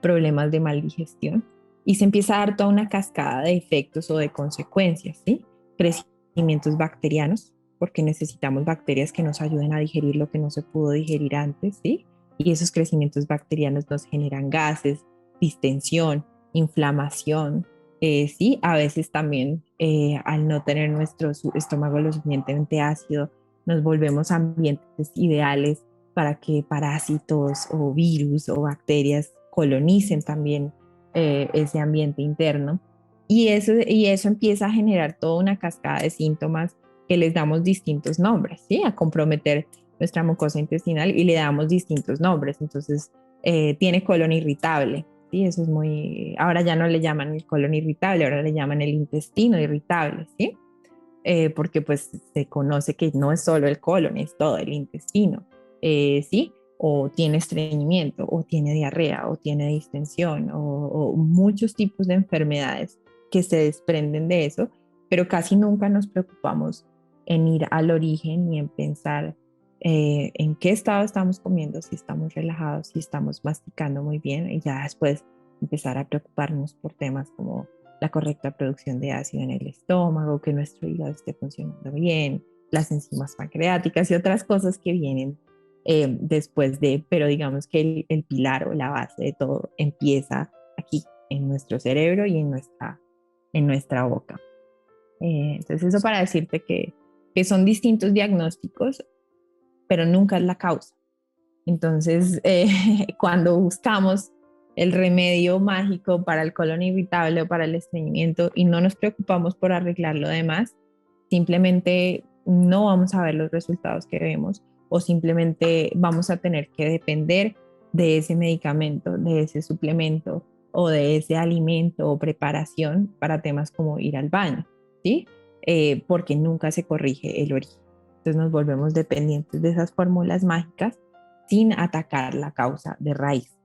problemas de mal digestión y se empieza a dar toda una cascada de efectos o de consecuencias, ¿sí? Crecimientos bacterianos, porque necesitamos bacterias que nos ayuden a digerir lo que no se pudo digerir antes, ¿sí? Y esos crecimientos bacterianos nos generan gases, distensión, inflamación, ¿sí? A veces también al no tener nuestro estómago lo suficientemente ácido, nos volvemos ambientes ideales para que parásitos o virus o bacterias colonicen también ese ambiente interno. Y eso empieza a generar toda una cascada de síntomas que les damos distintos nombres, ¿sí? A comprometer nuestra mucosa intestinal y le damos distintos nombres. Entonces, tiene colon irritable, ¿sí? Eso es muy... Ahora ya no le llaman el colon irritable, ahora le llaman el intestino irritable, ¿sí? Porque pues se conoce que no es solo el colon, es todo el intestino, ¿sí? O tiene estreñimiento, o tiene diarrea, o tiene distensión, o muchos tipos de enfermedades que se desprenden de eso, pero casi nunca nos preocupamos en ir al origen y en pensar en qué estado estamos comiendo, si estamos relajados, si estamos masticando muy bien, y ya después empezar a preocuparnos por temas como la correcta producción de ácido en el estómago, que nuestro hígado esté funcionando bien, las enzimas pancreáticas y otras cosas que vienen después de, pero digamos que el pilar o la base de todo empieza aquí, en nuestro cerebro y en nuestra boca. Entonces eso para decirte que son distintos diagnósticos, pero nunca es la causa. Entonces, cuando buscamos el remedio mágico para el colon irritable o para el estreñimiento y no nos preocupamos por arreglar lo demás, simplemente no vamos a ver los resultados que vemos o simplemente vamos a tener que depender de ese medicamento, de ese suplemento o de ese alimento o preparación para temas como ir al baño, ¿sí? Porque nunca se corrige el origen. Entonces nos volvemos dependientes de esas fórmulas mágicas sin atacar la causa de raíz.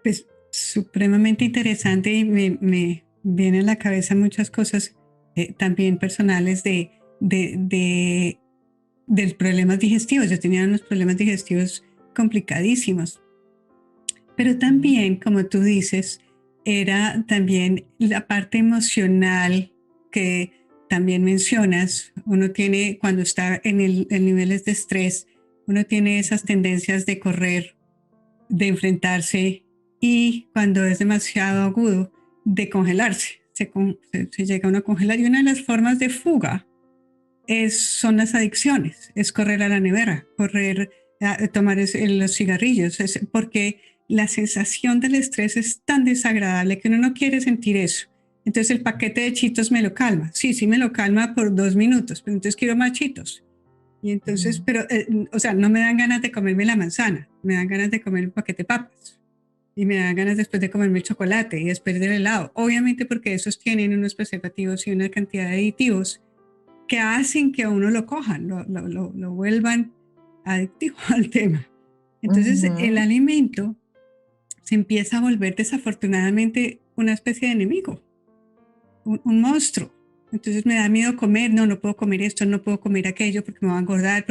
Pues supremamente interesante y me vienen a la cabeza muchas cosas también personales de de problemas digestivos. Yo tenía unos problemas digestivos complicadísimos. Pero también, como tú dices, era también la parte emocional que también mencionas. Uno tiene, cuando está en niveles de estrés, uno tiene esas tendencias de correr, de enfrentarse y cuando es demasiado agudo, de congelarse. Se llega a uno a congelar y una de las formas de fuga son las adicciones, es correr a la nevera, correr a tomar los cigarrillos, porque la sensación del estrés es tan desagradable que uno no quiere sentir eso. Entonces el paquete de chitos me lo calma. Sí, sí me lo calma por 2 minutos, pero entonces quiero más chitos. Y entonces, pero, o sea, no me dan ganas de comerme la manzana, me dan ganas de comer un paquete de papas. Y me dan ganas después de comerme el chocolate y después del helado. Obviamente porque esos tienen unos preservativos y una cantidad de aditivos que hacen que a uno lo cojan, lo vuelvan adictivo al tema. Entonces, el alimento se empieza a volver desafortunadamente una especie de enemigo, un monstruo. Entonces me da miedo comer, no, no puedo comer esto, no puedo comer aquello porque me va a engordar,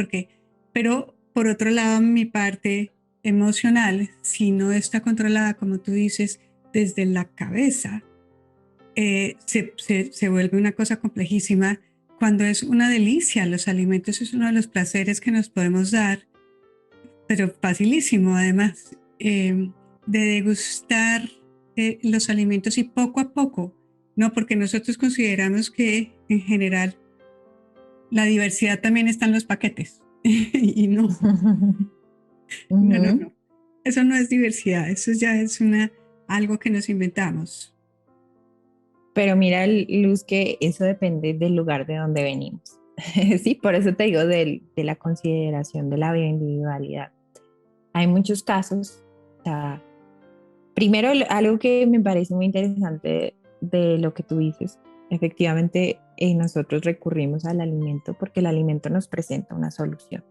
pero por otro lado, mi parte emocional, si no está controlada, como tú dices, desde la cabeza, se vuelve una cosa complejísima cuando es una delicia. Los alimentos es uno de los placeres que nos podemos dar, pero facilísimo además, de degustar los alimentos y poco a poco, ¿no? Porque nosotros consideramos que en general la diversidad también está en los paquetes y no, no. Eso no es diversidad, eso ya es algo que nos inventamos. Pero mira, Luz, que eso depende del lugar de donde venimos. Sí, por eso te digo de la consideración de la bioindividualidad. Hay muchos casos, o sea, primero algo que me parece muy interesante de lo que tú dices, efectivamente nosotros recurrimos al alimento porque el alimento nos presenta una solución.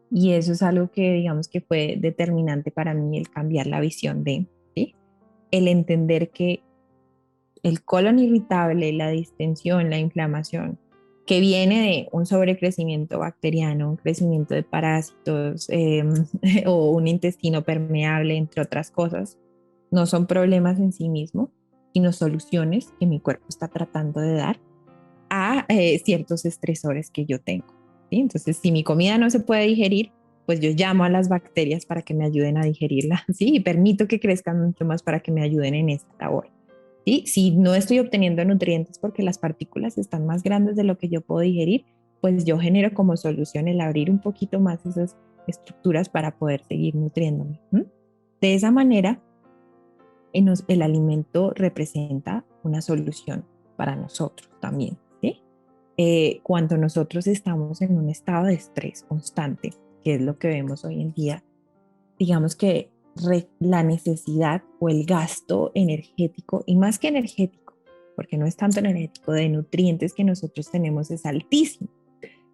Y eso es algo que digamos que fue determinante para mí el cambiar la visión de, ¿sí? El entender que el colon irritable, la distensión, la inflamación, que viene de un sobrecrecimiento bacteriano, un crecimiento de parásitos o un intestino permeable, entre otras cosas, no son problemas en sí mismos, sino soluciones que mi cuerpo está tratando de dar a ciertos estresores que yo tengo. ¿Sí? Entonces, si mi comida no se puede digerir, pues yo llamo a las bacterias para que me ayuden a digerirla, ¿sí? Y permito que crezcan mucho más para que me ayuden en esta labor. ¿Sí? Si no estoy obteniendo nutrientes porque las partículas están más grandes de lo que yo puedo digerir, pues yo genero como solución el abrir un poquito más esas estructuras para poder seguir nutriéndome. De esa manera, el alimento representa una solución para nosotros también. ¿Sí? Cuando nosotros estamos en un estado de estrés constante, que es lo que vemos hoy en día, digamos que la necesidad o el gasto energético, y más que energético, porque no es tanto energético, de nutrientes que nosotros tenemos es altísimo,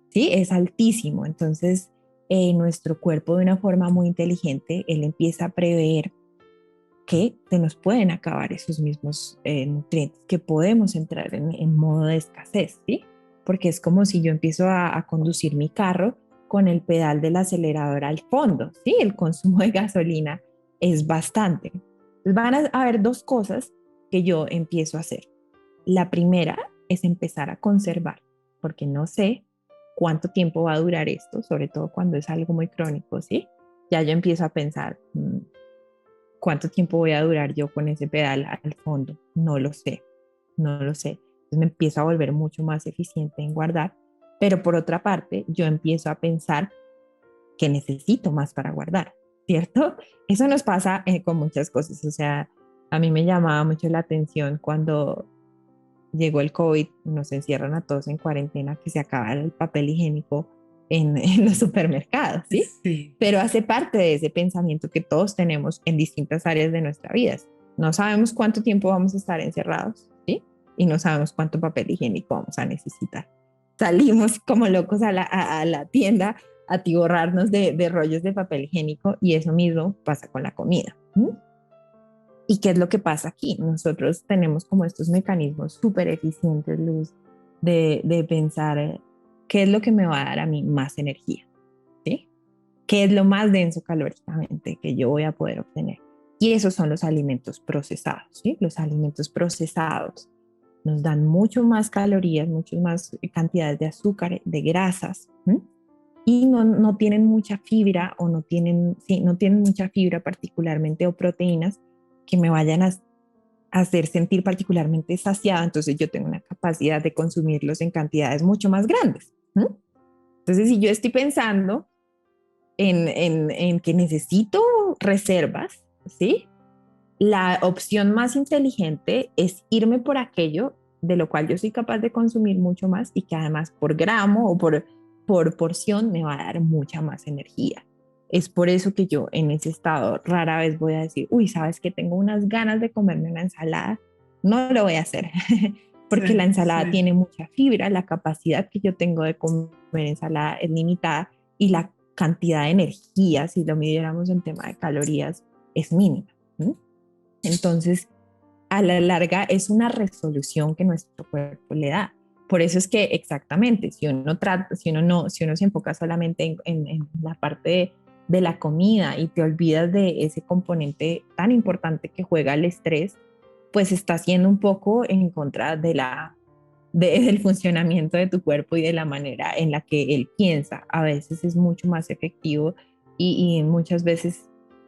¿sí? Es altísimo. Entonces, nuestro cuerpo de una forma muy inteligente, él empieza a prever que se nos pueden acabar esos mismos nutrientes, que podemos entrar en modo de escasez, ¿sí? Porque es como si yo empiezo a conducir mi carro con el pedal del acelerador al fondo, ¿sí? El consumo de gasolina es bastante. Entonces van a haber dos cosas que yo empiezo a hacer. La primera es empezar a conservar, porque no sé cuánto tiempo va a durar esto, sobre todo cuando es algo muy crónico, ¿sí? Ya yo empiezo a pensar, ¿cuánto tiempo voy a durar yo con ese pedal al fondo? No lo sé, no lo sé. Entonces me empiezo a volver mucho más eficiente en guardar, pero por otra parte, yo empiezo a pensar que necesito más para guardar, ¿cierto? Eso nos pasa con muchas cosas. O sea, a mí me llamaba mucho la atención cuando llegó el COVID, nos encierran a todos en cuarentena, que se acaba el papel higiénico en los supermercados, ¿sí? Sí. Pero hace parte de ese pensamiento que todos tenemos en distintas áreas de nuestra vida. No sabemos cuánto tiempo vamos a estar encerrados, ¿sí? Y no sabemos cuánto papel higiénico vamos a necesitar. Salimos como locos a la tienda a atiborrarnos de rollos de papel higiénico y eso mismo pasa con la comida. ¿Y qué es lo que pasa aquí? Nosotros tenemos como estos mecanismos súper eficientes, Luz, de pensar ¿qué es lo que me va a dar a mí más energía? ¿Sí? ¿Qué es lo más denso calóricamente que yo voy a poder obtener? Y esos son los alimentos procesados, ¿sí? Los alimentos procesados nos dan mucho más calorías, muchas más cantidades de azúcar, de grasas, ¿sí? Y no tienen mucha fibra o no tienen mucha fibra particularmente o proteínas que me vayan a hacer sentir particularmente saciada, entonces yo tengo una capacidad de consumirlos en cantidades mucho más grandes. ¿Sí? Entonces, si yo estoy pensando en que necesito reservas, ¿sí? La opción más inteligente es irme por aquello de lo cual yo soy capaz de consumir mucho más y que además por gramo o por porción me va a dar mucha más energía. Es por eso que yo en ese estado rara vez voy a decir, uy, ¿sabes que tengo unas ganas de comerme una ensalada? No lo voy a hacer, porque la Sí, ensalada sí. tiene mucha fibra, la capacidad que yo tengo de comer ensalada es limitada y la cantidad de energía, si lo midiéramos en tema de calorías, es mínima. ¿Sí? Entonces, a la larga es una resolución que nuestro cuerpo le da. Por eso es que exactamente, si uno se enfoca solamente en la parte de la comida y te olvidas de ese componente tan importante que juega el estrés, pues está haciendo un poco en contra del funcionamiento de tu cuerpo y de la manera en la que él piensa. A veces es mucho más efectivo y muchas veces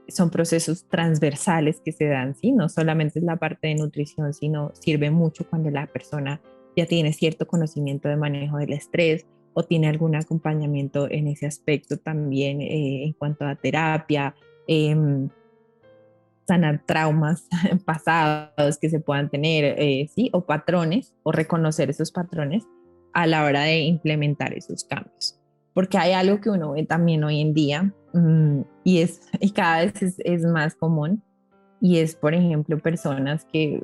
son procesos transversales que se dan, ¿sí? No solamente es la parte de nutrición, sino sirve mucho cuando la persona ya tiene cierto conocimiento de manejo del estrés o tiene algún acompañamiento en ese aspecto también en cuanto a terapia, eh, sanar traumas pasados que se puedan tener, ¿sí? O patrones, o reconocer esos patrones a la hora de implementar esos cambios. Porque hay algo que uno ve también hoy en día y cada vez es más común y es, por ejemplo, personas que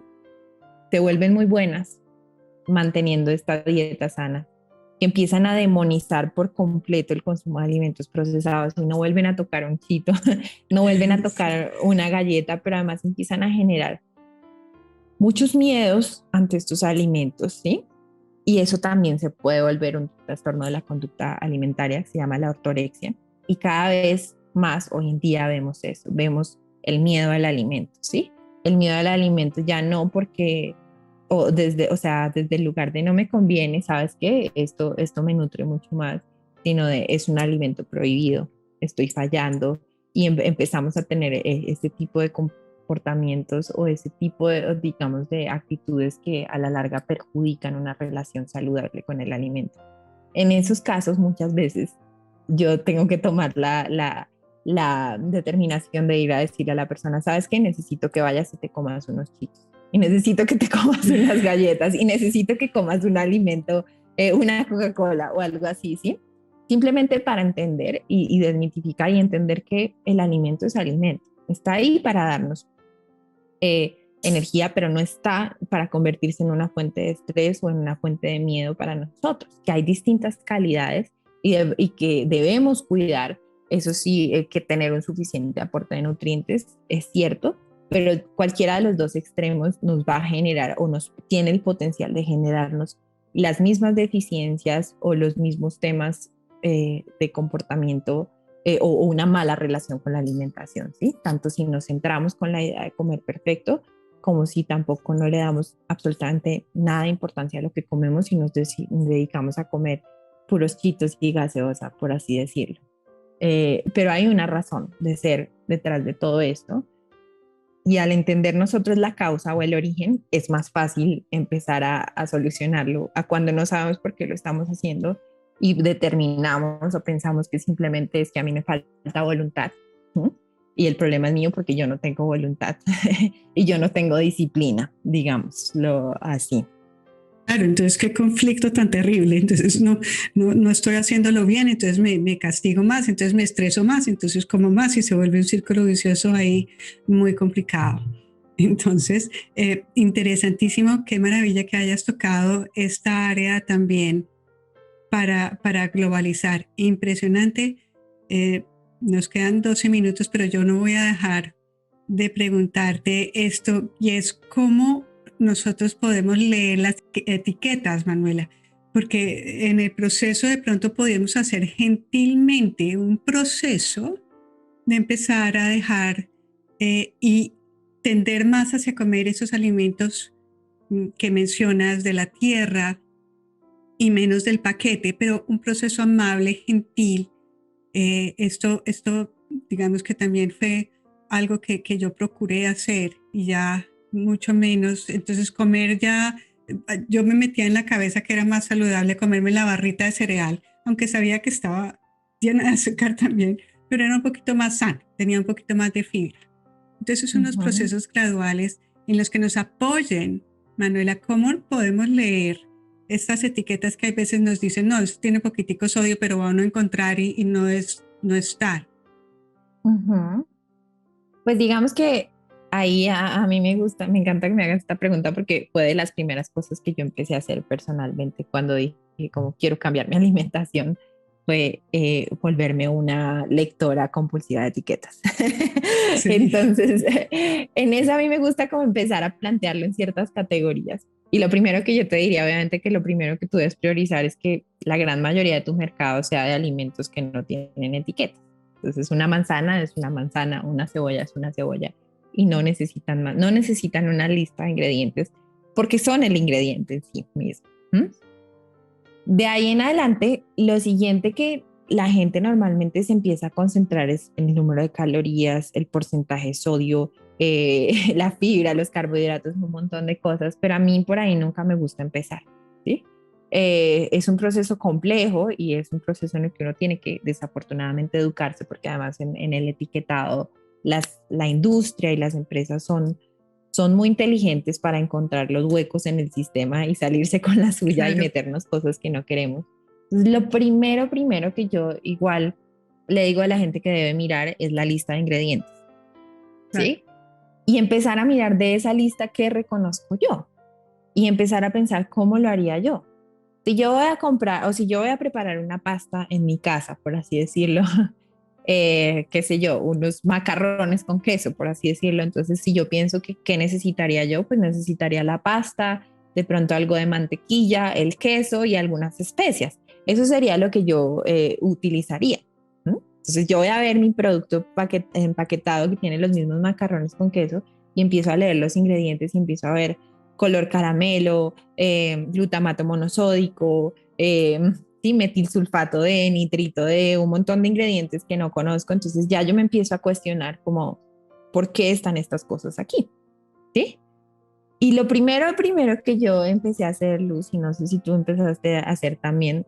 se vuelven muy buenas manteniendo esta dieta sana, que empiezan a demonizar por completo el consumo de alimentos procesados y no vuelven a tocar un chito, no vuelven a tocar una galleta, pero además empiezan a generar muchos miedos ante estos alimentos, ¿sí? Y eso también se puede volver un trastorno de la conducta alimentaria, que se llama la ortorexia. Y cada vez más hoy en día vemos eso, vemos el miedo al alimento, ¿sí? El miedo al alimento ya no porque, desde el lugar de no me conviene, ¿sabes qué? Esto me nutre mucho más, sino de es un alimento prohibido, estoy fallando y empezamos a tener este tipo de comportamientos o ese tipo de, digamos, de actitudes que a la larga perjudican una relación saludable con el alimento. En esos casos, muchas veces yo tengo que tomar la determinación de ir a decir a la persona, ¿sabes qué? Necesito que vayas y te comas unos chitos. Y necesito que te comas unas galletas y necesito que comas un alimento, una Coca-Cola o algo así, ¿sí? Simplemente para entender y desmitificar y entender que el alimento es alimento. Está ahí para darnos energía, pero no está para convertirse en una fuente de estrés o en una fuente de miedo para nosotros, que hay distintas calidades y que debemos cuidar. Eso sí, que tener un suficiente aporte de nutrientes es cierto, pero cualquiera de los dos extremos nos va a generar o nos tiene el potencial de generarnos las mismas deficiencias o los mismos temas de comportamiento o una mala relación con la alimentación, ¿sí? Tanto si nos centramos con la idea de comer perfecto, como si tampoco no le damos absolutamente nada de importancia a lo que comemos y nos dedicamos a comer puros chitos y gaseosa, por así decirlo. Pero hay una razón de ser detrás de todo esto y al entender nosotros la causa o el origen, es más fácil empezar a solucionarlo a cuando no sabemos por qué lo estamos haciendo y determinamos o pensamos que simplemente es que a mí me falta voluntad. ¿Sí? Y el problema es mío porque yo no tengo voluntad y yo no tengo disciplina, digámoslo así. Claro, entonces qué conflicto tan terrible. Entonces no estoy haciéndolo bien, entonces me castigo más, entonces me estreso más, entonces como más y se vuelve un círculo vicioso ahí muy complicado. Entonces, interesantísimo, qué maravilla que hayas tocado esta área también para globalizar. Impresionante. Nos quedan 12 minutos, pero yo no voy a dejar de preguntarte esto y es cómo nosotros podemos leer las etiquetas, Manuela. porque en el proceso de pronto podemos hacer gentilmente un proceso de empezar a dejar y tender más hacia comer esos alimentos que mencionas de la tierra y menos del paquete, pero un proceso amable, gentil. Esto, digamos que también fue algo que yo procuré hacer y ya mucho menos. Entonces comer ya, yo me metía en la cabeza que era más saludable comerme la barrita de cereal, aunque sabía que estaba llena de azúcar también, pero era un poquito más sano, tenía un poquito más de fibra. Entonces son unos Ujú. procesos graduales en los que nos apoyen. Manuela, ¿cómo podemos leer estas etiquetas que a veces nos dicen, no, esto tiene poquitico sodio, pero va a uno a encontrar y no es tal? Ujú. Pues digamos que ahí a mí me gusta, me encanta que me hagas esta pregunta porque fue de las primeras cosas que yo empecé a hacer personalmente cuando dije como quiero cambiar mi alimentación, fue volverme una lectora compulsiva de etiquetas. Sí, Entonces, en eso a mí me gusta como empezar a plantearlo en ciertas categorías. Y lo primero que yo te diría, obviamente, que lo primero que tú debes priorizar es que la gran mayoría de tu mercado sea de alimentos que no tienen etiquetas. Entonces, una manzana es una manzana, una cebolla es una cebolla y no necesitan más, no necesitan una lista de ingredientes porque son el ingrediente en sí mismo. ¿Mm? De ahí en adelante, lo siguiente que la gente normalmente se empieza a concentrar es en el número de calorías, el porcentaje de sodio, la fibra, los carbohidratos, un montón de cosas, pero a mí por ahí nunca me gusta empezar, ¿sí? Es un proceso complejo y es un proceso en el que uno tiene que desafortunadamente educarse porque además en el etiquetado la industria y las empresas son muy inteligentes para encontrar los huecos en el sistema y salirse con la suya y claro, meternos cosas que no queremos. Entonces, lo primero que yo igual le digo a la gente que debe mirar es la lista de ingredientes, claro. ¿sí? Y empezar a mirar de esa lista qué reconozco yo y empezar a pensar cómo lo haría yo. Si yo voy a comprar o si yo voy a preparar una pasta en mi casa, por así decirlo, qué sé yo, unos macarrones con queso, por así decirlo. Entonces, si yo pienso que qué necesitaría yo, pues necesitaría la pasta, de pronto algo de mantequilla, el queso y algunas especias. Eso sería lo que yo utilizaría. ¿No? Entonces, yo voy a ver mi producto empaquetado que tiene los mismos macarrones con queso y empiezo a leer los ingredientes y empiezo a ver color caramelo, glutamato monosódico, sí, metilsulfato de, nitrito de, un montón de ingredientes que no conozco. Entonces ya yo me empiezo a cuestionar como, ¿por qué están estas cosas aquí? ¿Sí? Y lo primero que yo empecé a hacer, Luz, y no sé si tú empezaste a hacer también,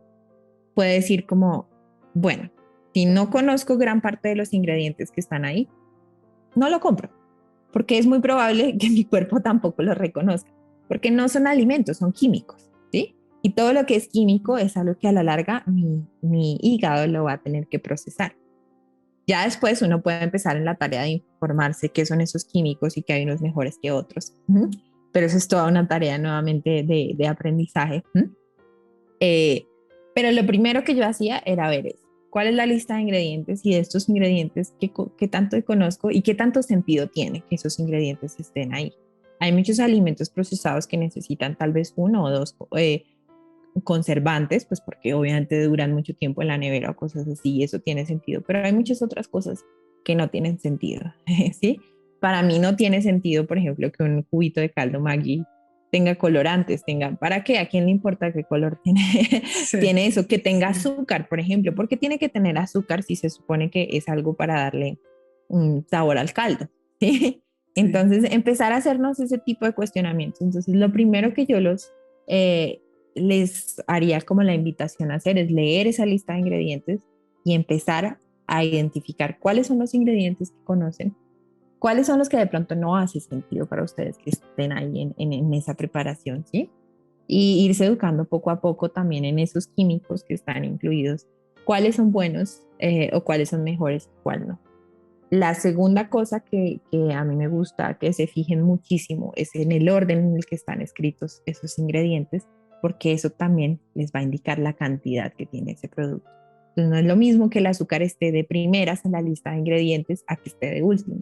fue decir como, bueno, si no conozco gran parte de los ingredientes que están ahí, no lo compro, porque es muy probable que mi cuerpo tampoco lo reconozca, porque no son alimentos, son químicos, ¿sí? Y todo lo que es químico es algo que a la larga mi hígado lo va a tener que procesar. Ya después uno puede empezar en la tarea de informarse qué son esos químicos y que hay unos mejores que otros. ¿Mm? Pero eso es toda una tarea nuevamente de aprendizaje. ¿Mm? Eh, pero lo primero que yo hacía era ver eso. ¿Cuál es la lista de ingredientes y de estos ingredientes qué tanto conozco y qué tanto sentido tiene que esos ingredientes estén ahí? Hay muchos alimentos procesados que necesitan tal vez uno o dos conservantes, pues porque obviamente duran mucho tiempo en la nevera o cosas así, y eso tiene sentido, pero hay muchas otras cosas que no tienen sentido, ¿sí? Para mí no tiene sentido, por ejemplo, que un cubito de caldo Maggi tenga colorantes, tenga, ¿para qué? ¿A quién le importa qué color tiene, Sí, tiene eso? Que tenga sí, azúcar, por ejemplo, ¿por qué tiene que tener azúcar si se supone que es algo para darle un sabor al caldo? ¿Sí? sí. Entonces, empezar a hacernos ese tipo de cuestionamientos. Entonces, lo primero que yo les haría como la invitación a hacer es leer esa lista de ingredientes y empezar a identificar cuáles son los ingredientes que conocen, cuáles son los que de pronto no hace sentido para ustedes que estén ahí en esa preparación, ¿sí? Y irse educando poco a poco también en esos químicos que están incluidos, cuáles son buenos o cuáles son mejores y cuáles no. La segunda cosa que a mí me gusta que se fijen muchísimo es en el orden en el que están escritos esos ingredientes, porque eso también les va a indicar la cantidad que tiene ese producto. Entonces no es lo mismo que el azúcar esté de primeras en la lista de ingredientes a que esté de último,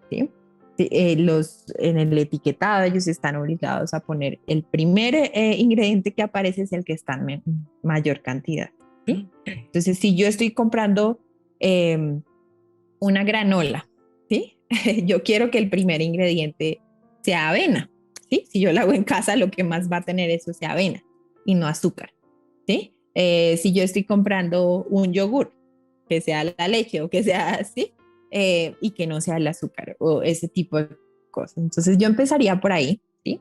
¿sí? Sí, en el etiquetado ellos están obligados a poner el primer ingrediente que aparece es el que está en mayor cantidad. ¿Sí? Okay. Entonces, si yo estoy comprando una granola, ¿sí? Yo quiero que el primer ingrediente sea avena, ¿sí? Si yo la hago en casa, lo que más va a tener eso sea avena y no azúcar, ¿sí? Si yo estoy comprando un yogur, que sea la leche o que sea así, y que no sea el azúcar o ese tipo de cosas. Entonces yo empezaría por ahí, ¿sí?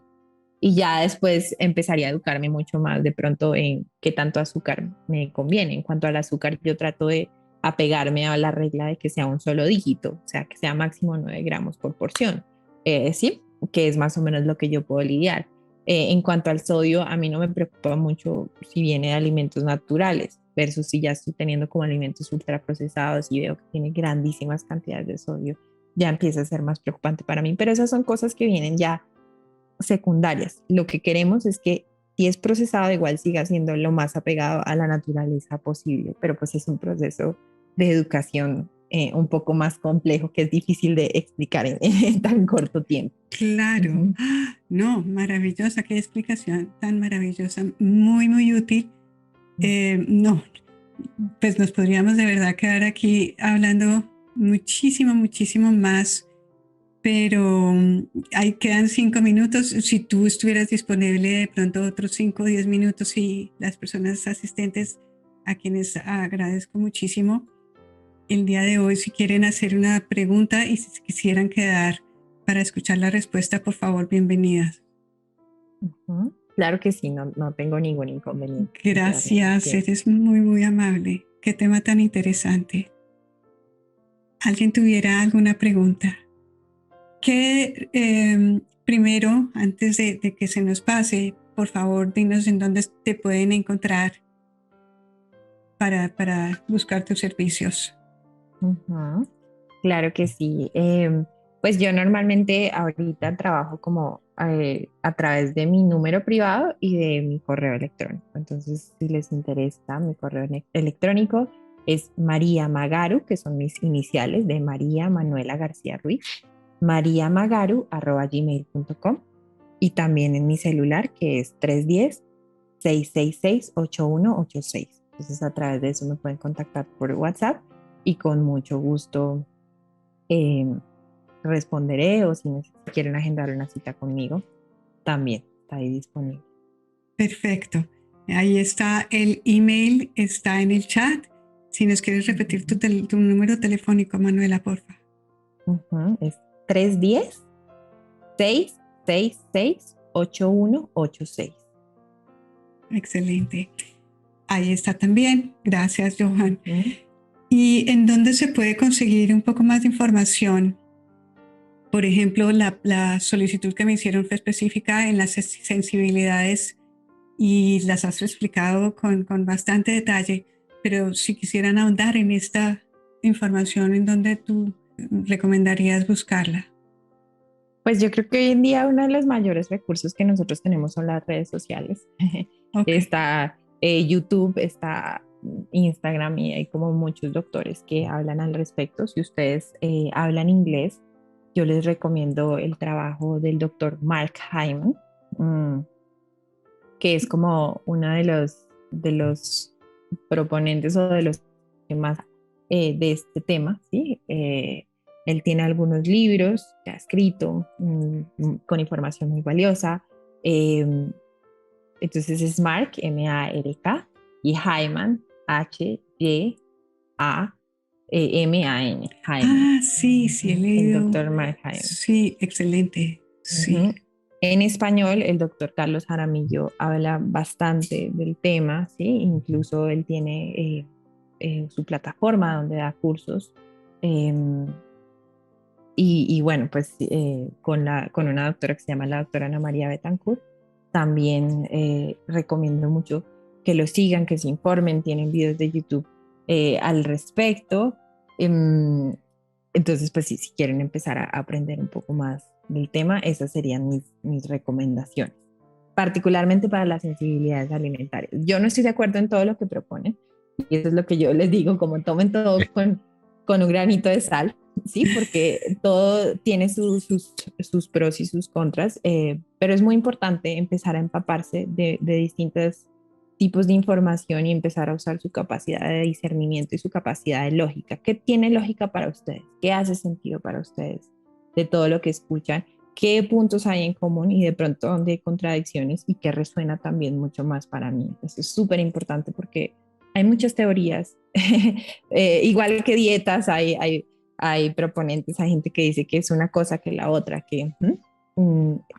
Y ya después empezaría a educarme mucho más de pronto en qué tanto azúcar me conviene. En cuanto al azúcar, yo trato de apegarme a la regla de que sea un solo dígito, o sea, que sea máximo 9 gramos por porción, ¿sí? Que es más o menos lo que yo puedo lidiar. En cuanto al sodio, a mí no me preocupa mucho si viene de alimentos naturales versus si ya estoy teniendo como alimentos ultraprocesados y veo que tiene grandísimas cantidades de sodio, ya empieza a ser más preocupante para mí, pero esas son cosas que vienen ya secundarias. Lo que queremos es que si es procesado igual siga siendo lo más apegado a la naturaleza posible, pero pues es un proceso de educación un poco más complejo que es difícil de explicar en tan corto tiempo. Claro. Ujú. No, maravillosa, qué explicación tan maravillosa, muy, muy útil. No, pues nos podríamos de verdad quedar aquí hablando muchísimo, muchísimo más, pero ahí quedan 5 minutos. Si tú estuvieras disponible de pronto otros 5 o 10 minutos y las personas asistentes a quienes agradezco muchísimo el día de hoy, si quieren hacer una pregunta y si se quisieran quedar para escuchar la respuesta, por favor, bienvenidas. Ujú. Claro que sí, no, no tengo ningún inconveniente en quedarme más Gracias, tiempo. eres muy, muy amable. Qué tema tan interesante. ¿Alguien tuviera alguna pregunta? Que primero, antes de que se nos pase, por favor, dinos en dónde te pueden encontrar para buscar tus servicios. Ujú. Claro que sí. Pues yo normalmente ahorita trabajo como a través de mi número privado y de mi correo electrónico. Entonces, si les interesa, mi correo electrónico es María Magaru, que son mis iniciales de María Manuela García Ruiz, mariamagaru@gmail.com, y también en mi celular que es 310-666-8186. Entonces, a través de eso me pueden contactar por WhatsApp y con mucho gusto eh, responderé, o si quieren agendar una cita conmigo, también está ahí disponible. Perfecto. Ahí está el email, está en el chat. Si nos quieres repetir tu número telefónico, Manuela, porfa. Es 310-666-8186. Excelente. Ahí está también. Gracias, Johan. Ujú. ¿Y en dónde se puede conseguir un poco más de información? Por ejemplo, la solicitud que me hicieron fue específica en las sensibilidades y las has explicado con bastante detalle, pero si quisieran ahondar en esta información, ¿en dónde tú recomendarías buscarla? Pues yo creo que hoy en día uno de los mayores recursos que nosotros tenemos son las redes sociales. Ok, Está YouTube, está Instagram, y hay como muchos doctores que hablan al respecto. Si ustedes hablan inglés, yo les recomiendo el trabajo del doctor Mark Hyman, mm, que es como uno de los proponentes o de los que más de este tema, ¿sí? Él tiene algunos libros que ha escrito con información muy valiosa. Eh, entonces es Mark, Mark, y Hyman, Hyman, Hyman, ah, sí, sí, he el leído. doctor Mark Hyman. Sí, excelente. Sí, Ujú. En español, el doctor Carlos Jaramillo habla bastante del tema, ¿sí? Incluso él tiene su plataforma donde da cursos. em, y bueno, pues con una doctora que se llama la doctora Ana María Betancourt, también recomiendo mucho que lo sigan, que se informen, tienen videos de YouTube al respecto. Em, entonces, pues sí, si quieren empezar a aprender un poco más del tema, esas serían mis recomendaciones, particularmente para las sensibilidades alimentarias. Yo no estoy de acuerdo en todo lo que proponen, y eso es lo que yo les digo, como tomen todo con un granito de sal, sí, porque todo tiene sus pros y sus contras, pero es muy importante empezar a empaparse de distintos tipos de información y empezar a usar su capacidad de discernimiento y su capacidad de lógica. ¿Qué tiene lógica para ustedes? ¿Qué hace sentido para ustedes de todo lo que escuchan? ¿Qué puntos hay en común y de pronto dónde hay contradicciones y qué resuena también mucho más para mí? Eso es súper importante porque hay muchas teorías, igual que dietas, hay proponentes, hay gente que dice que es una cosa que la otra,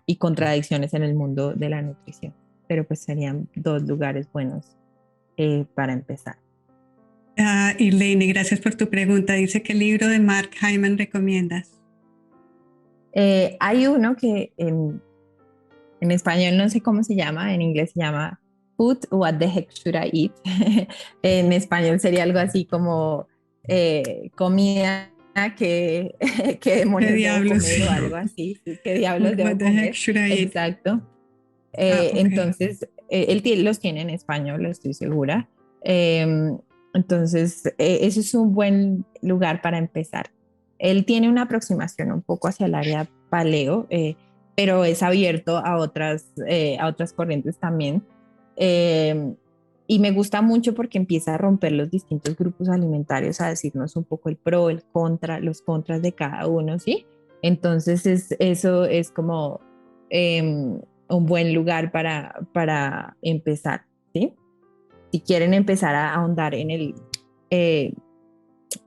y contradicciones en el mundo de la nutrición. Pero pues serían dos lugares buenos para empezar. Irlene, gracias por tu pregunta. Dice, ¿qué libro de Mark Hyman recomiendas? Hay uno que en español no sé cómo se llama, en inglés se llama Food, What the Heck Should I Eat? En español sería algo así como comida que, que ¿Qué demonios debo diablos? comer o algo así, sí, qué diablos What debo the heck comer. should I eat? Exacto. Ok. Entonces, los tiene en español, estoy segura. Entonces, ese es un buen lugar para empezar. Él tiene una aproximación un poco hacia el área paleo, pero es abierto a otras corrientes también. Eh, y me gusta mucho porque empieza a romper los distintos grupos alimentarios, a decirnos un poco el pro, el contra, los contras de cada uno, ¿sí? Entonces, eso es como un buen lugar para empezar, ¿sí? Si quieren empezar a ahondar eh,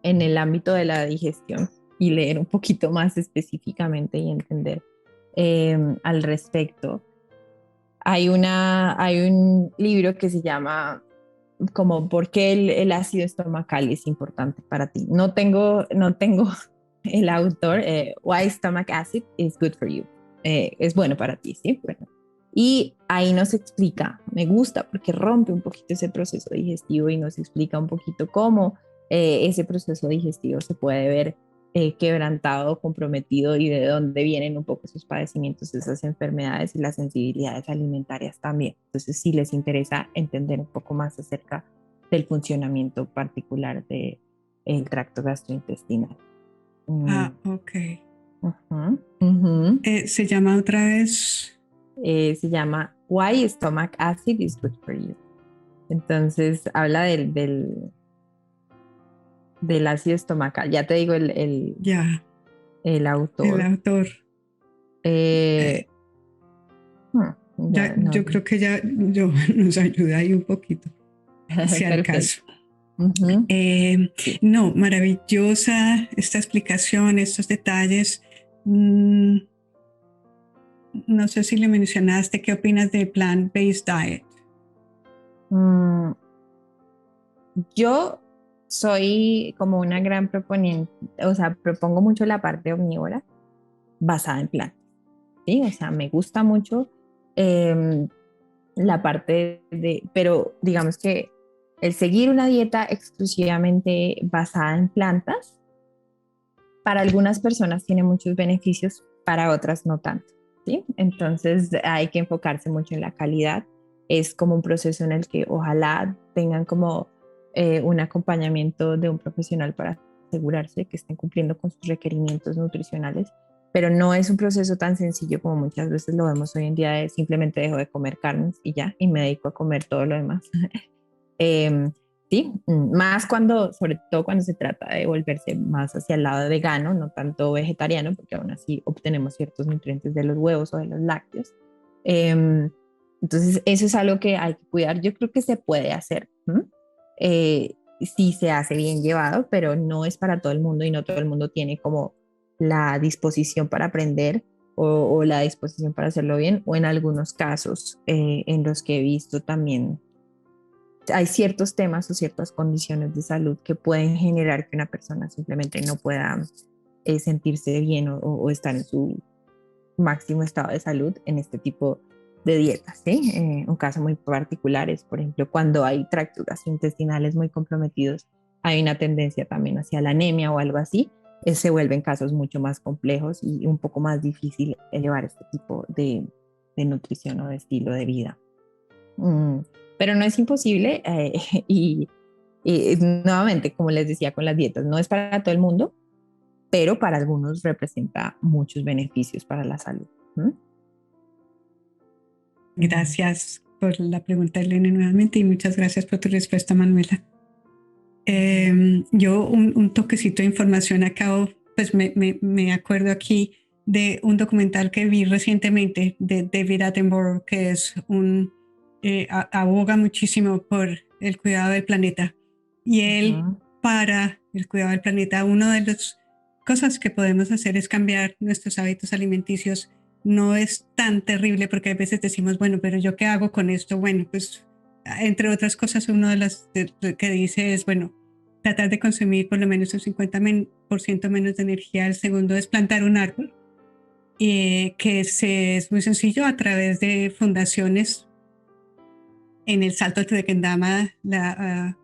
en el ámbito de la digestión y leer un poquito más específicamente y entender al respecto. Hay un libro que se llama como ¿por qué el ácido estomacal es importante para ti? No tengo el autor, Why Stomach Acid is Good for You. Es bueno para ti, ¿sí? Bueno. Y ahí nos explica, me gusta porque rompe un poquito ese proceso digestivo y nos explica un poquito cómo ese proceso digestivo se puede ver quebrantado, comprometido y de dónde vienen un poco esos padecimientos, esas enfermedades y las sensibilidades alimentarias también. Entonces, si les interesa entender un poco más acerca del funcionamiento particular del tracto gastrointestinal. Ok. Uh-huh, uh-huh. Se llama otra vez. Se llama Why Stomach Acid is Good for You. Entonces, habla del ácido estomacal. Ya te digo Ya, el el autor. autor. Eh, Ya, no. yo creo que ya nos ayuda ahí un poquito, si al Perfecto. caso. Uh-huh. Sí. No, maravillosa esta explicación, estos detalles. No sé si le mencionaste, ¿qué opinas de plant-based diet? Mm, yo soy como una gran proponiente, o sea, propongo mucho la parte omnívora basada en plantas, ¿sí? O sea, me gusta mucho la parte pero digamos que el seguir una dieta exclusivamente basada en plantas, para algunas personas tiene muchos beneficios, para otras no tanto, ¿sí? Entonces hay que enfocarse mucho en la calidad. Es como un proceso en el que ojalá tengan como un acompañamiento de un profesional para asegurarse que estén cumpliendo con sus requerimientos nutricionales, pero no es un proceso tan sencillo como muchas veces lo vemos hoy en día, de simplemente dejo de comer carnes y ya, y me dedico a comer todo lo demás. eh, sí, más cuando, sobre todo cuando se trata de volverse más hacia el lado vegano, no tanto vegetariano, porque aún así obtenemos ciertos nutrientes de los huevos o de los lácteos. Eh, entonces, eso es algo que hay que cuidar. Yo creo que se puede hacer, si se hace bien llevado, pero no es para todo el mundo y no todo el mundo tiene como la disposición para aprender o la disposición para hacerlo bien, o en algunos casos en los que he visto también hay ciertos temas o ciertas condiciones de salud que pueden generar que una persona simplemente no pueda sentirse bien o estar en su máximo estado de salud en este tipo de dietas, ¿sí? Un caso muy particular es, por ejemplo, cuando hay tractos gastrointestinales muy comprometidos, hay una tendencia también hacia la anemia o algo así, se vuelven casos mucho más complejos y un poco más difícil llevar este tipo de nutrición o de estilo de vida. Mm, pero no es imposible y nuevamente, como les decía con las dietas, no es para todo el mundo, pero para algunos representa muchos beneficios para la salud. ¿Mm? Gracias por la pregunta, Elena, nuevamente, y muchas gracias por tu respuesta, Manuela. Yo un toquecito de información acabo, pues me acuerdo aquí de un documental que vi recientemente de David Attenborough, que es aboga muchísimo por el cuidado del planeta. Y él, para el cuidado del planeta, una de las cosas que podemos hacer es cambiar nuestros hábitos alimenticios. No es tan terrible porque a veces decimos, bueno, pero ¿yo qué hago con esto? Bueno, pues entre otras cosas, uno de las que dice es, bueno, tratar de consumir por lo menos un 50% menos de energía. El segundo es plantar un árbol, que es muy sencillo a través de fundaciones. En el Salto de Tequendama, las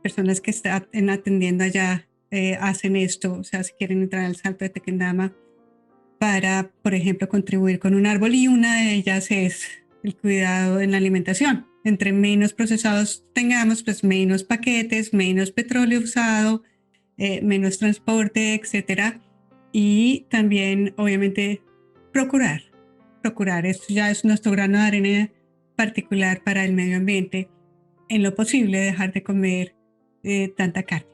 personas que están atendiendo allá hacen esto, o sea, si quieren entrar al Salto de Tequendama para, por ejemplo, contribuir con un árbol, y una de ellas es el cuidado en la alimentación. Entre menos procesados tengamos, pues menos paquetes, menos petróleo usado, menos transporte, etcétera. Y también, obviamente, procurar, esto ya es nuestro grano de arena particular para el medio ambiente, en lo posible dejar de comer tanta carne.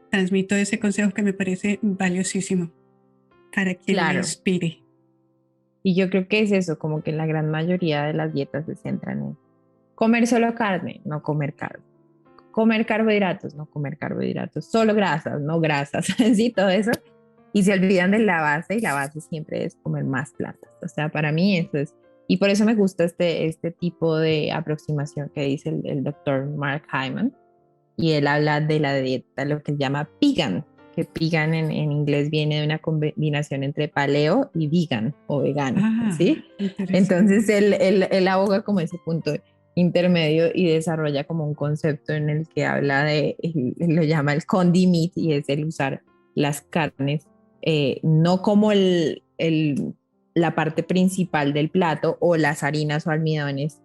Transmito ese consejo que me parece valiosísimo para quien le inspire. Y yo creo que es eso, como que la gran mayoría de las dietas se centran en comer solo carne, no comer carne. Comer carbohidratos, no comer carbohidratos. Solo grasas, no grasas. Sí, todo eso. Y se olvidan de la base, y la base siempre es comer más plantas. O sea, para mí eso es. Y por eso me gusta este tipo de aproximación que dice el doctor Mark Hyman. Y él habla de la dieta, lo que se llama vegan, que vegan en inglés viene de una combinación entre paleo y vegan o vegano, ¿sí? Entonces él aboga como ese punto intermedio y desarrolla como un concepto en el que habla él lo llama el condi meat, y es el usar las carnes no como la parte principal del plato, o las harinas o almidones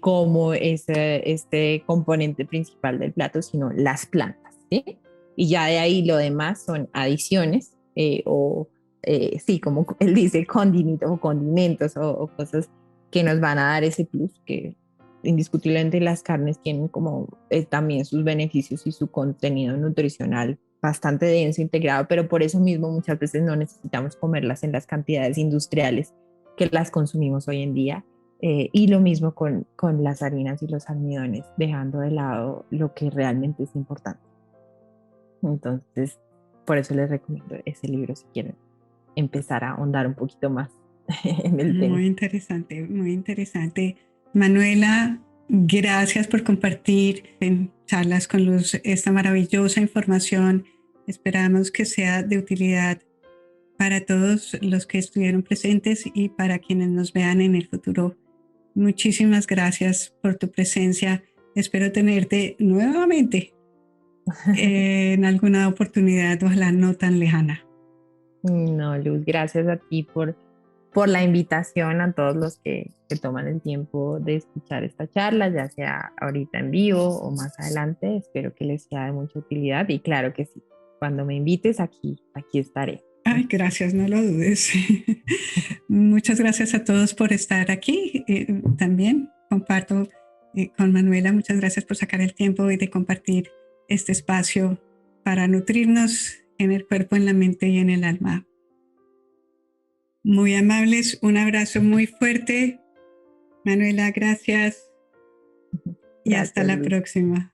como este componente principal del plato, sino las plantas, ¿sí? Y ya de ahí lo demás son adiciones sí, como él dice, condimentos o cosas que nos van a dar ese plus, que indiscutiblemente las carnes tienen como también sus beneficios y su contenido nutricional bastante denso, integrado, pero por eso mismo muchas veces no necesitamos comerlas en las cantidades industriales que las consumimos hoy en día. Y lo mismo con las harinas y los almidones, dejando de lado lo que realmente es importante. Entonces, por eso les recomiendo ese libro si quieren empezar a ahondar un poquito más en el tema. Muy interesante, muy interesante. Manuela, gracias por compartir en Charlas con Luz esta maravillosa información. Esperamos que sea de utilidad para todos los que estuvieron presentes y para quienes nos vean en el futuro. Muchísimas gracias por tu presencia. Espero tenerte nuevamente en alguna oportunidad, ojalá no tan lejana. No, Luz, gracias a ti por la invitación, a todos los que toman el tiempo de escuchar esta charla, ya sea ahorita en vivo o más adelante. Espero que les sea de mucha utilidad, y claro que sí, cuando me invites aquí estaré. Ay, gracias, no lo dudes. Muchas gracias a todos por estar aquí. También comparto con Manuela, muchas gracias por sacar el tiempo y de compartir este espacio para nutrirnos en el cuerpo, en la mente y en el alma. Muy amables, un abrazo muy fuerte. Manuela, gracias. Y hasta la próxima.